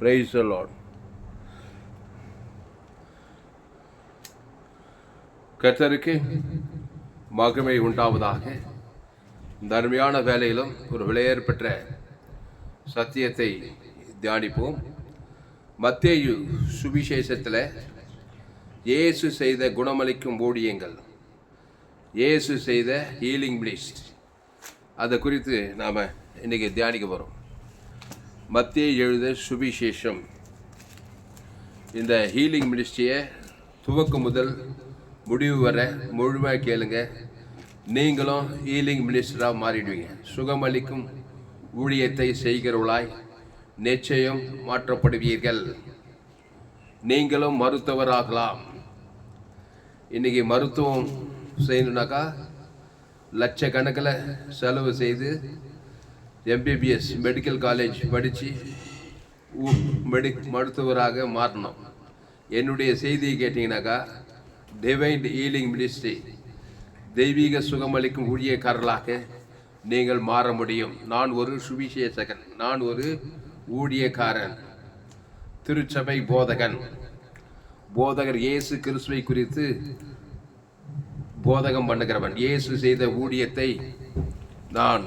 Praise the Lord. கர்த்தருக்கு மகிமை உண்டாவதாக. இந்த அருமையான வேலையிலும் ஒரு விலையேற பெற்ற சத்தியத்தை தியானிப்போம். மத்தேயு சுவிசேஷத்தில் இயேசு செய்த குணமளிக்கும் ஊழியங்கள், இயேசு செய்த ஹீலிங் மினிஸ்ட்ரி, அதை குறித்து நாம் இன்றைக்கி தியானிக்க போகிறோம். மத்தேயு எழுத சுவிசேஷம் இந்த ஹீலிங் மினிஸ்ட்ரியை துவக்கம் முதல் முடிவு வர முழுமையாக கேளுங்க. நீங்களும் ஹீலிங் மினிஸ்டராக மாறிடுவீங்க. சுகமளிக்கும் ஊழியத்தை செய்கிறவளாய் நிச்சயம் மாற்றப்படுவீர்கள். நீங்களும் மருத்துவராகலாம். இன்றைக்கி மருத்துவம் செய்யணுன்னாக்கா லட்சக்கணக்கில் செலவு செய்து எம்பிபிஎஸ் மெடிக்கல் காலேஜ் படித்து மருத்துவராக மாறணும். என்னுடைய செய்தியை கேட்டிங்கனாக்கா டிவைன் ஹீலிங் மினிஸ்ட்ரி, தெய்வீக சுகமளிக்கும் ஊழியக்காரர்களாக நீங்கள் மாற முடியும். நான் ஒரு சுவிசேஷகன், நான் ஒரு ஊழியக்காரன், திருச்சபை போதகர் இயேசு கிறிஸ்துவை குறித்து போதகம் பண்ணுகிறவன். இயேசு செய்த ஊழியத்தை நான்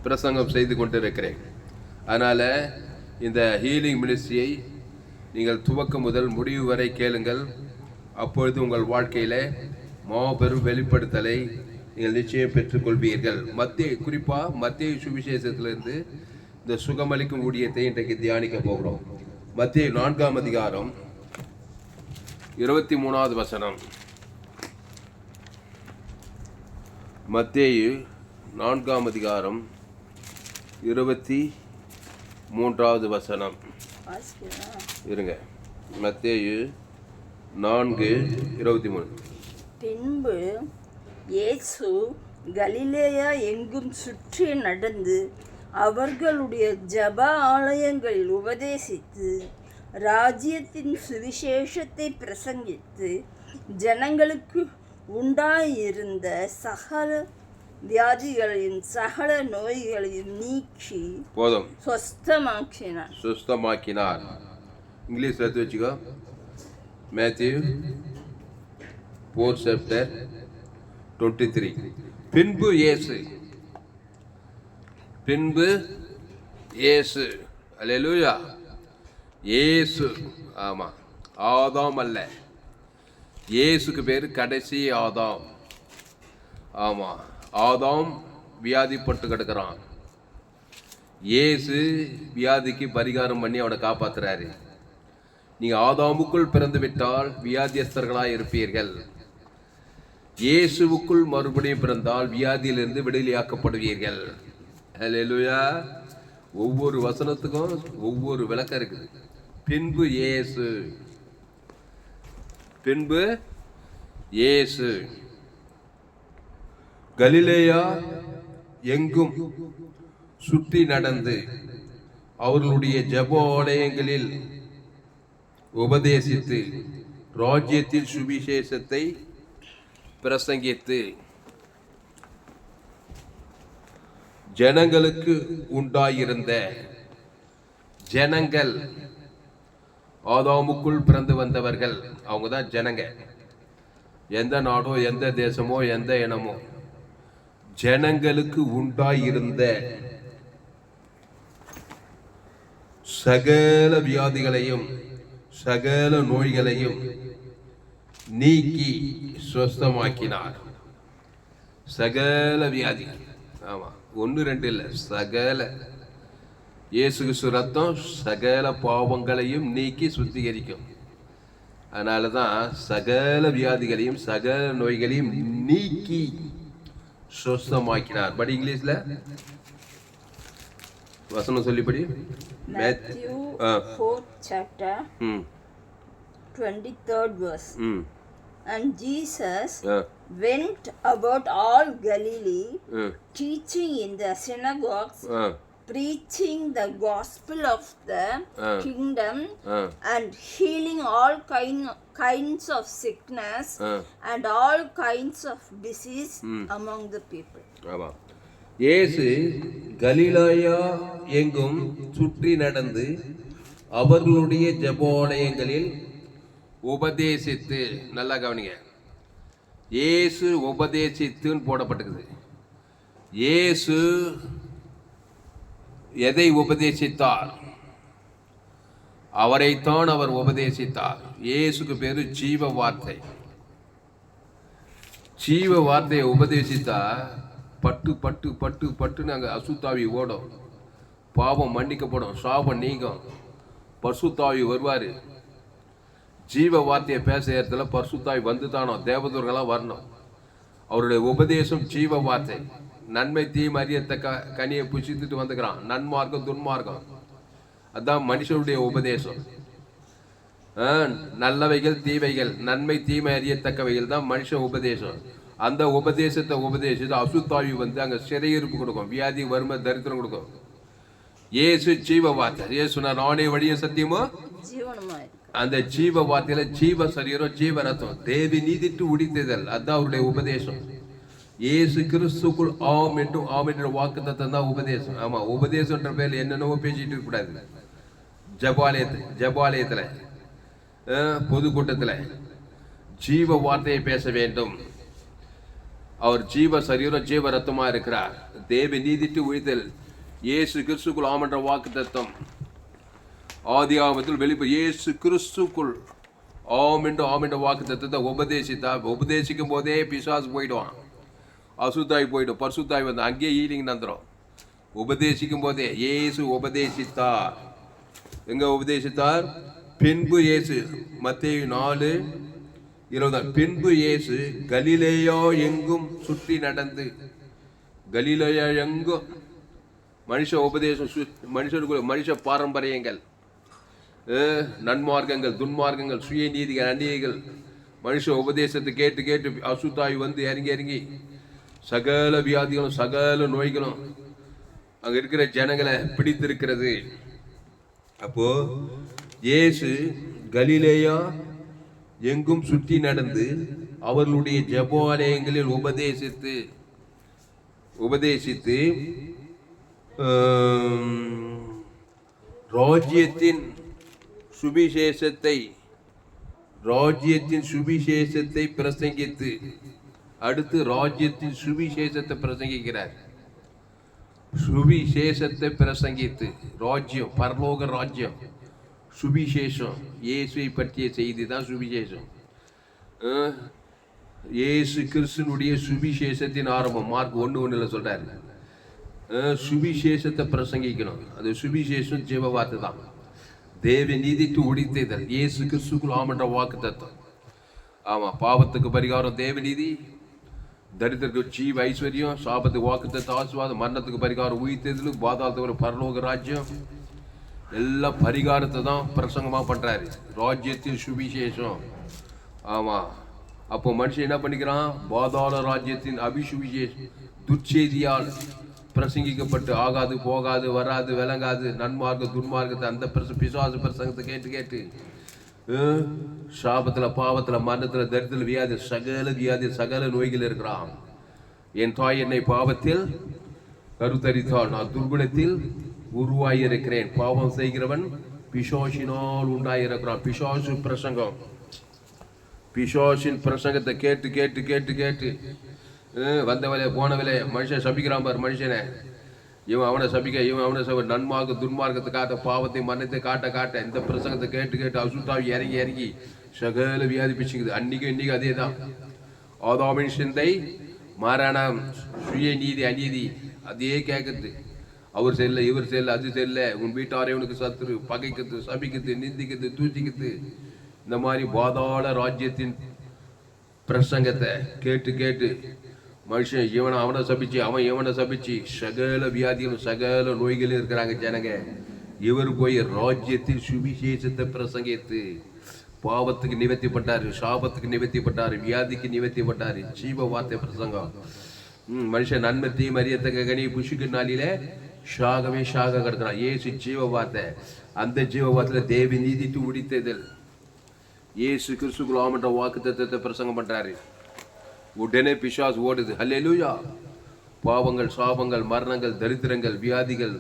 பிரசங்கம் செய்து கொண்டிருக்கிறேன். அதனால் இந்த ஹீலிங் மினிஸ்ட்ரியை நீங்கள் துவக்கம் முதல் முடிவு வரை கேளுங்கள். அப்பொழுது உங்கள் வாழ்க்கையில் மாபெரும் வெளிப்படுத்தலை நீங்கள் நிச்சயம் பெற்றுக்கொள்வீர்கள். குறிப்பாக மத்தேயு சுவிசேஷத்திலிருந்து இந்த சுகமளிக்கும் ஊழியத்தை இன்றைக்கு தியானிக்க போகிறோம். மத்தேயு 4ஆம் அதிகாரம் 23வது வசனம். மத்தேயு 4ஆம் அதிகாரம் 23வது வசனம். இருங்க, மத்தேயு 4:23. பின்பு இயேசு கலிலேயா எங்கும் சுற்றி நடந்து அவர்களுடைய ஜெப ஆலயங்களில் உபதேசித்து ராஜ்யத்தின் சுவிசேஷத்தை பிரசங்கித்து ஜனங்களுக்கு உண்டாயிருந்த சகல வியாதிகளையும் சகல நோய்களையும் நீக்கி போதும் சுஸ்தமாக்கினார். இங்கிலீஷ் எடுத்து வச்சுக்கோ. மேத்யூ 4:23. பின்பு இயேசு அல்லேலூயா. இயேசு, ஆமாம், ஆதாம் அல்ல, இயேசுக்கு பேர் கடைசி ஆதாம். ஆமாம், ஆதாம் வியாதிப்பட்டு கிடக்கிறான். இயேசு வியாதிக்கு பரிகாரம் பண்ணி அவனை காப்பாற்றுறாரு. நீங்கள் ஆதாமுக்குள் பிறந்து விட்டால் வியாதியஸ்தர்களாக இருப்பீர்கள். இயேசுவுக்குள் மறுபடியும் பிறந்தால் வியாதியிலிருந்து விடுதலையாக்கப்படுவீர்கள். அல்லேலூயா. ஒவ்வொரு வசனத்துக்கும் ஒவ்வொரு விளக்கம் இருக்குது. பின்பு இயேசு கலிலேயா எங்கும் சுற்றி நடந்து அவர்களுடைய ஜெப ஆலயங்களில் உபதேசித்து ராஜ்யத்தின் சுவிசேஷத்தை பிரசங்கித்து ஜனங்களுக்கு உண்டாயிருந்த ஜனங்கள், ஆதாமுக்குள் பிறந்து வந்தவர்கள், அவங்க தான் ஜனங்க. எந்த நாடோ எந்த தேசமோ எந்த இனமோ, ஜனங்களுக்கு உண்டாயிருந்த சகல வியாதிகளையும் சகல நோய்களையும் நீக்கி சுஸ்தமாக்கினார். சகல வியாதி, ஆமா, 1-2 இல்லை, சகல. இயேசு கிறிஸ்து ரத்தம் சகல பாவங்களையும் நீக்கி சுத்திகரிக்கும். அதனால தான் சகல வியாதிகளையும் சகல நோய்களையும் நீக்கி சுஸ்தமாக்கினார். படி இங்கிலீஷ்ல வசனம் சொல்லிப்படி. Matthew 4th chapter 23rd verse. And Jesus went about all Galilee, teaching in the synagogues, preaching the gospel of the kingdom, and healing all kinds of sickness and all kinds of disease among the people. இயேசு கலிலேயா எங்கும் சுற்றி நடந்து அவர்களுடைய ஜெபாலயங்களில் உபதேசித்து, நல்லா கவனிங்க, இயேசு உபதேசித்துன்னு போடப்பட்டிருக்குது. இயேசு எதை உபதேசித்தார்? அவரைத்தான் அவர் உபதேசித்தார். இயேசுக்கு பேரு ஜீவ வார்த்தை. ஜீவ வார்த்தையை உபதேசித்தா பட்டு பட்டு பட்டு பட்டுன்னு அங்கே அசுத்தாவி ஓடும், பாவம் மன்னிக்கப்படும், சாபம் நீங்கும், பசுத்தாவி வருவார். ஜீவ வார்த்தையை பேச இடத்துல பரிசுத்தாய் வந்து தானோ தேவதூர்களாக வரணும். அவருடைய உபதேசம் ஜீவ வார்த்தை. நன்மை தீமை அறியத்தக்க கனியை புசித்துட்டு வந்துக்கிறான். நன்மார்க்கம் துன்மார்க்கம், அதுதான் மனுஷனுடைய உபதேசம். நல்லவைகள் தீவைகள், நன்மை தீமை அறியத்தக்கவைகள் தான் மனுஷ உபதேசம். அந்த உபதேசத்தை அசுத்தாவி வந்து அங்கே சிறையிருப்பு கொடுக்கும், வியாதி வறுமை தரித்திரம் கொடுக்கும். இயேசு ஜீவ வார்த்தை. இயேசு நானே வழிய சத்தியமோ அந்த ஜீவ வார்த்தையில ஜீவ சரீரம் ஜீவ ரத்தம் தேவி நீதிட்டு உடித்ததல், அதுதான் அவருடைய உபதேசம். இயேசு கிறிஸ்துக்குள் ஆம் என்றும் ஆம் என்ற வாக்கு தத்தம் தான் உபதேசம். ஆமா, உபதேசம்ன்ற பேர்ல என்னென்னவோ பேசிட்டு இருக்க கூடாது. ஜபாலயத்துல பொதுக்கூட்டத்துல ஜீவ வார்த்தையை பேச வேண்டும். அவர் ஜீவ சரீரம் ஜீவ ரத்தமா இருக்கிறார். தேவி நீதிட்டு உழித்தல் இயேசு கிறிஸ்துக்குள் ஆம் என்ற வாக்கு தத்தம் ஆதியாகமத்தில் வெளிப்படும். இயேசு கிறிஸ்துக்குள் ஆம் என்ற வாக்கு தத்தத்தை உபதேசிக்கும் போதே பிசாசு போயிடுவான், அசுத்தாய் போயிடும், பரிசுத்தாய் வந்து அங்கேயே ஈலிங் நந்துடும். உபதேசிக்கும் போதே இயேசு உபதேசித்தார். எங்க உபதேசித்தார்? பின்பு இயேசு மத்தேயு 4:20 பின்பு இயேசு கலிலேயா எங்கும் சுற்றி நடந்து, கலிலேயா எங்கும் மனுஷ உபதேசம், மனுஷனுக்குள்ள மனுஷ பாரம்பரியங்கள், நன்மார்க்கங்கள் துன்மார்க்கங்கள், சுயநீதிகள் அநீதிகள், மனுஷ உபதேசத்தை கேட்டு கேட்டு அசுத்தாய் வந்து இறங்கி இறங்கி சகல வியாதிகளும் சகல நோய்களும் அங்க இருக்கிற ஜனங்களை பிடித்திருக்கிறது. அப்போ இயேசு கலிலேயா எங்கும் சுற்றி நடந்து அவர்களுடைய ஜெபாலயங்களில் உபதேசித்து ராஜ்யத்தின் சுவிசேஷத்தை பிரசங்கித்து, அடுத்து ராஜ்யத்தின் சுவிசேஷத்தை பிரசங்கிக்கிறார். சுவிசேஷத்தை பிரசங்கித்து, ராஜ்யம், பரலோக ராஜ்யம், சுவிசேஷம், இயேசுவை பற்றிய செய்தி தான் சுவிசேஷம். இயேசு கிறிஸ்துனுடைய சுவிசேஷத்தின் ஆரம்பம் மார்க் 1:1 சொல்றாரு. சுவிசேஷத்தை பிரசங்கிக்கணும். அது சுவிசேஷம் ஜீவ வார்த்தை தான். தேவ நீதிக்கு உடித்ததல் இயேசு கிறிஸ்துக்குள் ஆம் என்ற வாக்கு தத்தம். ஆமா, பாவத்துக்கு பரிகாரம் தேவ நீதி, தரித்திரத்துக்கு ஜீவ ஐஸ்வர்யம், சாபத்துக்கு வாக்கு தத்த ஆசீர்வாதம், மரணத்துக்கு பரிகாரம் உயிர்த்தெழுதல், பாதாளத்துக்கு ஒரு பரலோக ராஜ்யம், எல்லா பரிகாரத்தை தான் பிரசங்கமா பண்றாரு. ராஜ்யத்தின் சுவிசேஷம். ஆமா, அப்போ மனுஷன் என்ன பண்ணிக்கிறான்? பாதாள ராஜ்யத்தின் அபிசுவிசேஷம் துர்ச்செய்தியால் பிரசங்கிக்கப்பட்டு ஆகாது போகாது வராது விளங்காது நன்மார்க்க துன்மார்க்கத்தை அந்த பிசாசு பிரசங்கத்தை கேட்டு கேட்டு சாபத்துல பாவத்துல மரணத்துல தரித்திரத்துல வியாதி சகல நோய்கள் இருக்கிறான். என் தாய் என்னை பாவத்தில் கருத்தரித்தாள், நான் துர்குணத்தில் உருவாயிருக்கிறேன். பாவம் செய்கிறவன் பிசாசினால் உண்டாயிருக்கிறான். பிசாசு பிரசங்கம், பிசாசின் பிரசங்கத்தை கேட்டு கேட்டு கேட்டு கேட்டு வந்தவளே போனவளே மனுஷன் சபிக்கிறான் பார் மனுஷனை. இவன் அவனை சபிக்க, இவன் அவனை நன்மார்க்க துன்மார்க்கத்தை காட்ட, பாவத்தை மரணத்தை காட்ட இந்த பிரசங்கத்தை கேட்டு கேட்டு அசுத்தாவி இறங்கி சகல வியாதி பிச்சுக்குது. இன்னைக்கு அதே தான். ஆதாமின் சிந்தை, மரணம், சுய நீதி அநீதி அதே கேட்குது. அவர் செல்ல இவர் செல்ல அது செல்ல, உன் வீட்டாரை உனக்கு சத்துரு, பகைக்குது, சபிக்குது, நிந்திக்குது, தூச்சிக்குது. இந்த மாதிரி பாதாள ராஜ்யத்தின் பிரசங்கத்தை கேட்டு கேட்டு மனுஷன் அவனை சபிச்சு அவன் இவனை சபிச்சு சகல வியாதிகளும் சகல நோய்களும் இருக்கிறாங்க ஜனங்க. இவர் போய் ராஜ்யத்தின் சுவிசேஷத்தை பிரசங்கித்து பாவத்துக்கு நிவர்த்திப்பட்டாரு, சாபத்துக்கு நிவர்த்திப்பட்டாரு, வியாதிக்கு நிவர்த்திப்பட்டாரு. ஜீவ வார்த்தை பிரசங்கம். மனுஷன் நன்மை தீமை அறியத்தக்க கனி புஷுக்கு நாளிலே ஷாக கிடக்கிறான். ஏசு ஜீவ வார்த்தை. அந்த ஜீவ வார்த்தையில தேவி நீதிட்டு உடித்ததில் இயேசு கிறிஸ்துக்குள் ஆம் என்ற வாக்கு தத்தத்தை பிரசங்கம் பண்றாரு. உடனே பிசாசு ஓடுது. ஹல்லேலூயா. பாவங்கள், சாபங்கள், மரணங்கள், தரித்திரங்கள், வியாதிகள்,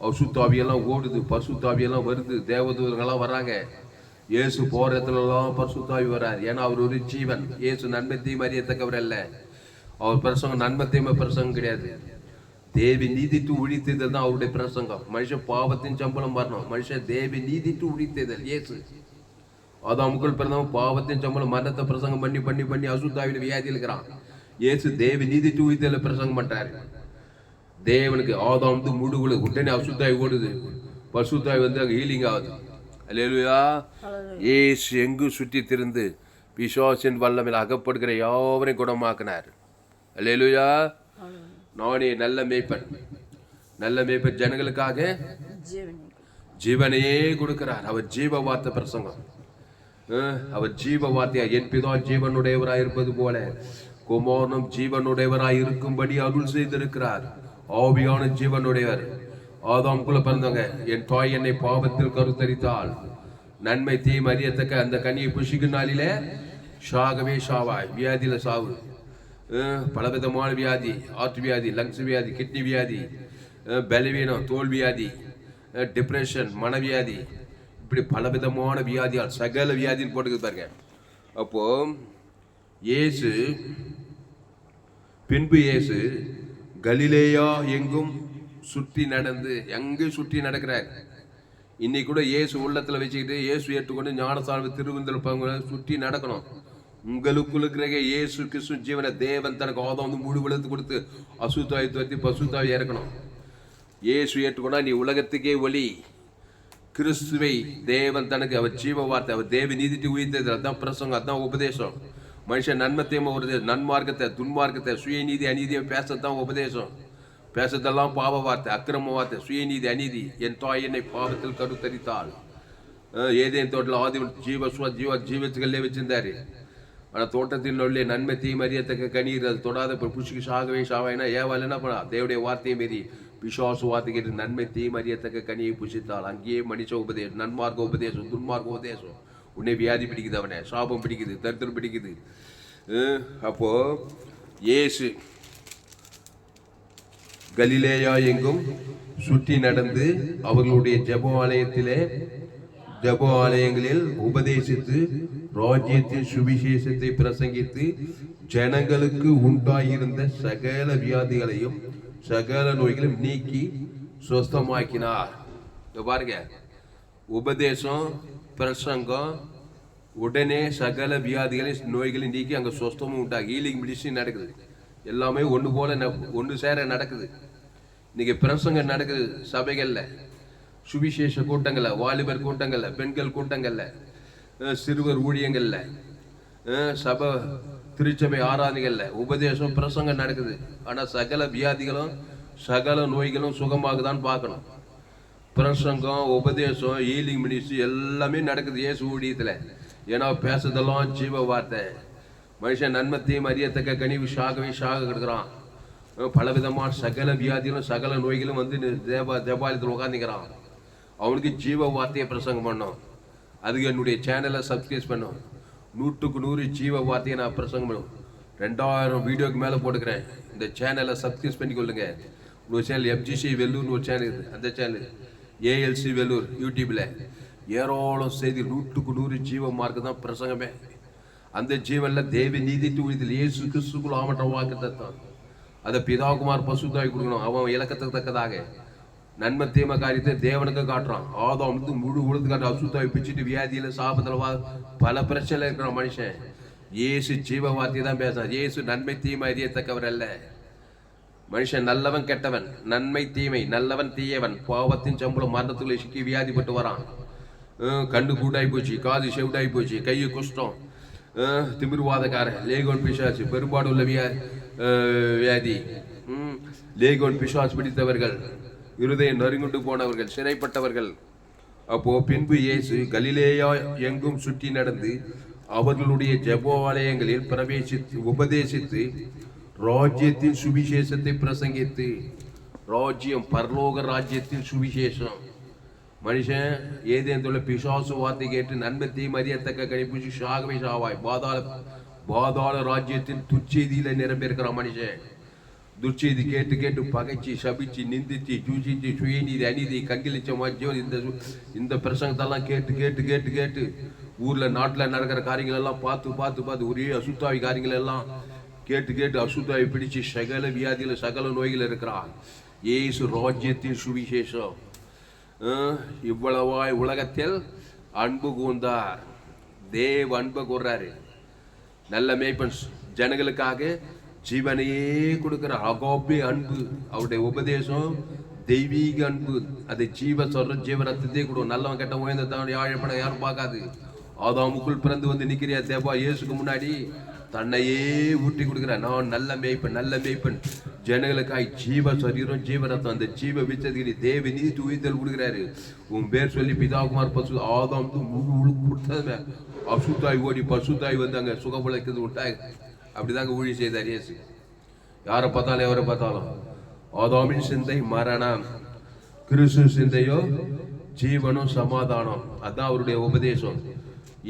அசுத்தாவியெல்லாம் ஓடுது, பசுத்தாவியெல்லாம் வருது, தேவதூதர்கள்லாம் வராங்க. இயேசு போற இடத்துலலாம் பரிசுத்தாவி வரார். ஏன்னா அவர் ஒரு ஜீவன். இயேசு நன்மை தீமை அறியத்தக்கவர் அல்ல. அவர் பிரசங்கம் நன்மை தீமை பிரசங்கம் கிடையாது. தேவி நீதிட்டு உழித்ததல் தான் அவருடைய பிரசங்கம். மனுஷன் பாவத்தின் சம்பளம் வரணும். மனுஷன் தேவி நீதிட்டு உழித்ததல். இயேசு ஆதாமுக்குள் பிறந்தவன் பாவத்தின் சம்பளம் மரணத்தை பிரசங்கம் பண்ணி பண்ணி பண்ணி அசுத்தாவில வியாதி இருக்கிறான். இயேசு தேவி நீதிட்டு உழித்தல பிரசங்கம் பண்றாரு. தேவனுக்கு ஆதாம் வந்து முடுகுல உடனே அசுத்தாய் ஓடுது, பசுத்தாய் வந்து அங்கே ஹீலிங் ஆகுது. அல்லேலூயா. இயேசு எங்கும் சுற்றி திரிந்து பிசாசின் வல்லமையில் அகப்படுகிற யாவரையும் குணமாக்கினார். அல்லேலூயா. நானே நல்ல மேய்ப்பன். நல்ல மேய்ப்பன் ஜனங்களுக்காக ஜீவனையே கொடுக்கிறார். அவர் ஜீவ வார்த்தை பிரசங்கம். அவர் ஜீவ வார்த்தையா என் பிதா ஜீவனுடையவராய் இருப்பது போல குமாரனும் ஜீவனுடையவராய் இருக்கும்படி அருள் செய்திருக்கிறார். ஆவியான ஜீவனுடையவர். ஆதாம்குள்ள பிறந்தவங்க, என் தாய் என்னை பாவத்தில் கருத்தரித்தாள், நன்மை தீமை அறியத்தக்க அந்த கனியை புஷிக்கும் நாளிலே ஷாகவே ஷாவாய். வியாதியில சாவு, பலவிதமான வியாதி, ஆர்ட் வியாதி, லங்ஸ் வியாதி, கிட்னி வியாதி, பலவீனம், தோல் வியாதி, டிப்ரெஷன், மனவியாதி, இப்படி பலவிதமான வியாதியால் சகல வியாதின்னு போட்டுக்கு பாருங்க. அப்போ இயேசு பின்பு இயேசு கலிலேயா எங்கும் சுற்றி நடந்து, எங்கும் சுற்றி நடக்கிறார். இன்னைக்கு கூட இயேசு உள்ளத்துல வச்சுக்கிட்டு இயேசு ஏற்றுக்கொண்டு ஞானசாமி திருவிந்தல் சுற்றி நடக்கணும். உங்களுக்குள்ள இருக்கிற இயேசு கிறிஸ்து ஜீவன தேவன் தனக்கு ஆதம் வந்து முழு விழுத்து கொடுத்து அசுத்தாய் துவத்தி பசுத்தாய் இறக்கணும். இயேசு ஏற்றுக்கொண்டா நீ உலகத்துக்கே ஒளி. கிறிஸ்துவை தேவன் தனக்கு அவர் ஜீவ வார்த்தை, அவர் தேவ நீதிட்டு உயிர்த்தது. அதுதான் பிரசங்கம், அதுதான் உபதேசம். மனுஷன் நன்மை தீமை வருது, நன்மார்க்கத்தை துன்மார்க்கத்தை சுயநீதி அநீதியை பேசத்தான் உபதேசம். பேசத்தெல்லாம் பாவ வார்த்தை, அக்கிரம வார்த்தை, சுயநீதி அநீதி. என் தாய் என்னை பாவத்தில் கருத்தரித்தாள். ஏதேன் தோட்டத்தில் ஆதி ஜீவத்துகளே வச்சிருந்தாரு. ஆனால் தோட்டத்தின் உள்ளே நன்மை தீமை அறியத்தக்க கணீர் அது தொடாத புஷிக்கு சாகவே சாவாயினா ஏவாள் என்ன பண்ணா? தேவடைய வார்த்தையை மீறி பிசாசு வார்த்தை கேட்டு நன்மை தீமை அறியத்தக்க கனியை புஷித்தாள். அங்கேயே மனுஷ உபதேசம், நன்மார்க்க உபதேசம், துன்மார்க்க உபதேசம். உன்னை வியாதி பிடிக்குது, அவனை சாபம் பிடிக்குது, தரித்திரம் பிடிக்குது. அப்போ இயேசு கலிலேயா எங்கும் சுற்றி நடந்து அவர்களுடைய ஜெப ஆலயங்களில் உபதேசித்து ராஜ்யத்தின் சுவிசேஷத்தை பிரசங்கித்து ஜனங்களுக்கு உண்டாயிருந்த சகல வியாதிகளையும் சகல நோய்களையும் நீக்கி சுஸ்தமாக்கினார். பாருங்க, உபதேசம் பிரசங்கம், உடனே சகல வியாதிகளையும் நோய்களையும் நீக்கி அங்கே சுஸ்தமும் உண்டாகி ஹீலிங் மெடிசின் நடக்குது. எல்லாமே ஒன்று போல ஒன்று சேர நடக்குது. இன்னைக்கு பிரசங்கம் நடக்குது சபைகள்ல, சுவிசேஷ கூட்டங்கள்ல, வாலிபர் கூட்டங்கள்ல, பெண்கள் கூட்டங்கள்ல, சிறுவர் ஊழியங்கள்ல, சபை திருச்சபை ஆராதனைகள்ல உபதேசம் பிரசங்கம் நடக்குது. ஆனா சகல வியாதிகளும் சகல நோய்களும் சுகமாகுதான் பார்க்கணும். பிரசங்கம், உபதேசம், ஹீலிங் மினிஸ்ட்ரி எல்லாமே நடக்குது இயேசு ஊழியத்துல. ஏன்னா பேசுறதெல்லாம் ஜீவ வார்த்தை. மனுஷன் நன்மை தீமை அறியத்தக்க கனிவு ஷாகவே ஷாக கிடக்குறான். பலவிதமான சகல வியாதிகளும் சகல நோய்களும் வந்து தேவாலயத்தில் உட்காந்துக்கிறான். அவனுக்கு ஜீவ வார்த்தையை பிரசங்கம் பண்ணோம். அதுக்கு என்னுடைய சேனலை சப்ஸ்கிரைப் பண்ணும். 100க்கு 100 ஜீவ வார்த்தையை நான் பிரசங்கம் பண்ணும். 2000 வீடியோக்கு மேலே போட்டுக்கிறேன். இந்த சேனலை சப்ஸ்கிரைப் பண்ணிக்கொள்ளுங்க. ஒரு சேனல் FGC வெல்லூர்னு ஒரு சேனல் இருக்குது. அந்த சேனல் ALC வெல்லூர் யூடியூப்பில் ஏராளம் செய்தி 100க்கு 100 ஜீவ மார்க்கு தான் பிரசங்கமே. அந்த ஜீவனில் தேவி நீதி தூயத்தில் இயேசு கிறிஸ்துக்குள் ஆமற்ற வாக்குத்தை தான் அதை பிதாகுமார் பசுத்தாய் கொடுக்கணும். அவன் இலக்கத்துக்கு தக்கதாக நன்மை தீமை காரியத்தை தேவனுக்கு காட்டுறான். ஆதாம் வந்து முழு உழுது காட்டுற அசுத்தாய் பிச்சுட்டு வியாதியில சாபத்தில் பல பிரச்சனை இருக்கிற மனுஷன் இயேசு ஜீவ வார்த்தையை தான் பேசுறான். இயேசு நன்மை தீமை அறியத்தக்கவர் அல்ல. மனுஷன் நல்லவன் கெட்டவன், நன்மை தீமை, நல்லவன் தீயவன், பாவத்தின் சம்பளம் மரணத்துக்குள்ளே சிக்கி வியாதிப்பட்டு வரான். கண்ணு கூட்டாகி போச்சு, காது செவிடாகி போச்சு, கையை குஷ்டம், திமிர்வாதக்காரன், லேகோன் பிசாசு, பெரும்பாடு உள்ள வியாதி, லேகோன் பிசாசு பிடித்தவர்கள், இருதயம் நறுங்குண்டு போனவர்கள், சிறைப்பட்டவர்கள். அப்போ பின்பு இயேசு கலிலேயா எங்கும் சுற்றி நடந்து அவர்களுடைய ஜெபாலயங்களில் பிரவேசித்து உபதேசித்து ராஜ்யத்தின் சுவிசேஷத்தை பிரசங்கித்து, ராஜ்யம் பரலோக ராஜ்யத்தின் சுவிசேஷம். மனுஷன் ஏதேந்துள்ள பிசாசு வார்த்தை கேட்டு நன்மை தீமை அறியத்தக்க கணிப்பு ஷாகவே ஷாவாய் பாதாள ராஜ்யத்தின் துச்செய்தியில நிரம்பியிருக்கிறான் மனுஷன். துர்ச்செய்தி கேட்டு கேட்டு பகைச்சு சபிச்சு நிந்திச்சு சூசிச்சு சுயநீதி அநீதி கண்களிச்ச மாச்சியோ இந்த பிரசங்கத்தெல்லாம் கேட்டு கேட்டு கேட்டு கேட்டு ஊரில் நாட்டில் நடக்கிற காரியங்கள் எல்லாம் பார்த்து பார்த்து பார்த்து ஒரே அசுத்தாவி காரியங்கள் எல்லாம் கேட்டு கேட்டு அசுத்தாவி பிடிச்சு சகல வியாதியில் சகல நோய்கள் இருக்கிறான். இயேசு ராஜ்யத்தின் சுவிசேஷம். இவ்வளவாய் உலகத்தில் அன்பு கூர்ந்தார். தேவ அன்பை கூர்றாரு. நல்ல மேய்ப்பன் ஜனங்களுக்காக ஜீவனையே கொடுக்கிற அகாபே அன்பு. அவருடைய உபதேசம் தெய்வீக அன்பு. அதை ஜீவ ரத்தத்தை கொடுக்கும். நல்லவன் கெட்ட உயர்ந்த தான் யாழப்பட யாரும் பார்க்காது. ஆதாமுக்குள் பிறந்து வந்து நிற்கிறியா தேவா இயேசுக்கு முன்னாடி தன்னையே ஊட்டி கொடுக்குறார். நான் நல்ல மேய்ப்பன் ஜனங்களுக்காய் ஜீவ சரீரம் ஜீவ ரத்தம். அந்த ஜீவ விச்சதுக்கு தேவ நீதி உயிர்த்தல் கொடுக்குறாரு. உன் பேர் சொல்லி பிதாகுமார் பசு ஆதாம் முழு கொடுத்தது அசுத்தாய் ஓடி பசுத்தாய் வந்து அங்கே சுகபுழைக்கிறது விட்டாய். அப்படிதாங்க ஊழி செய்தார் இயேசு. யாரை பார்த்தாலும் எவரை பார்த்தாலும் ஆதாமின் சிந்தை மரணம், கிறிஸ்து சிந்தையோ ஜீவனும் சமாதானம். அதான் அவருடைய உபதேசம்.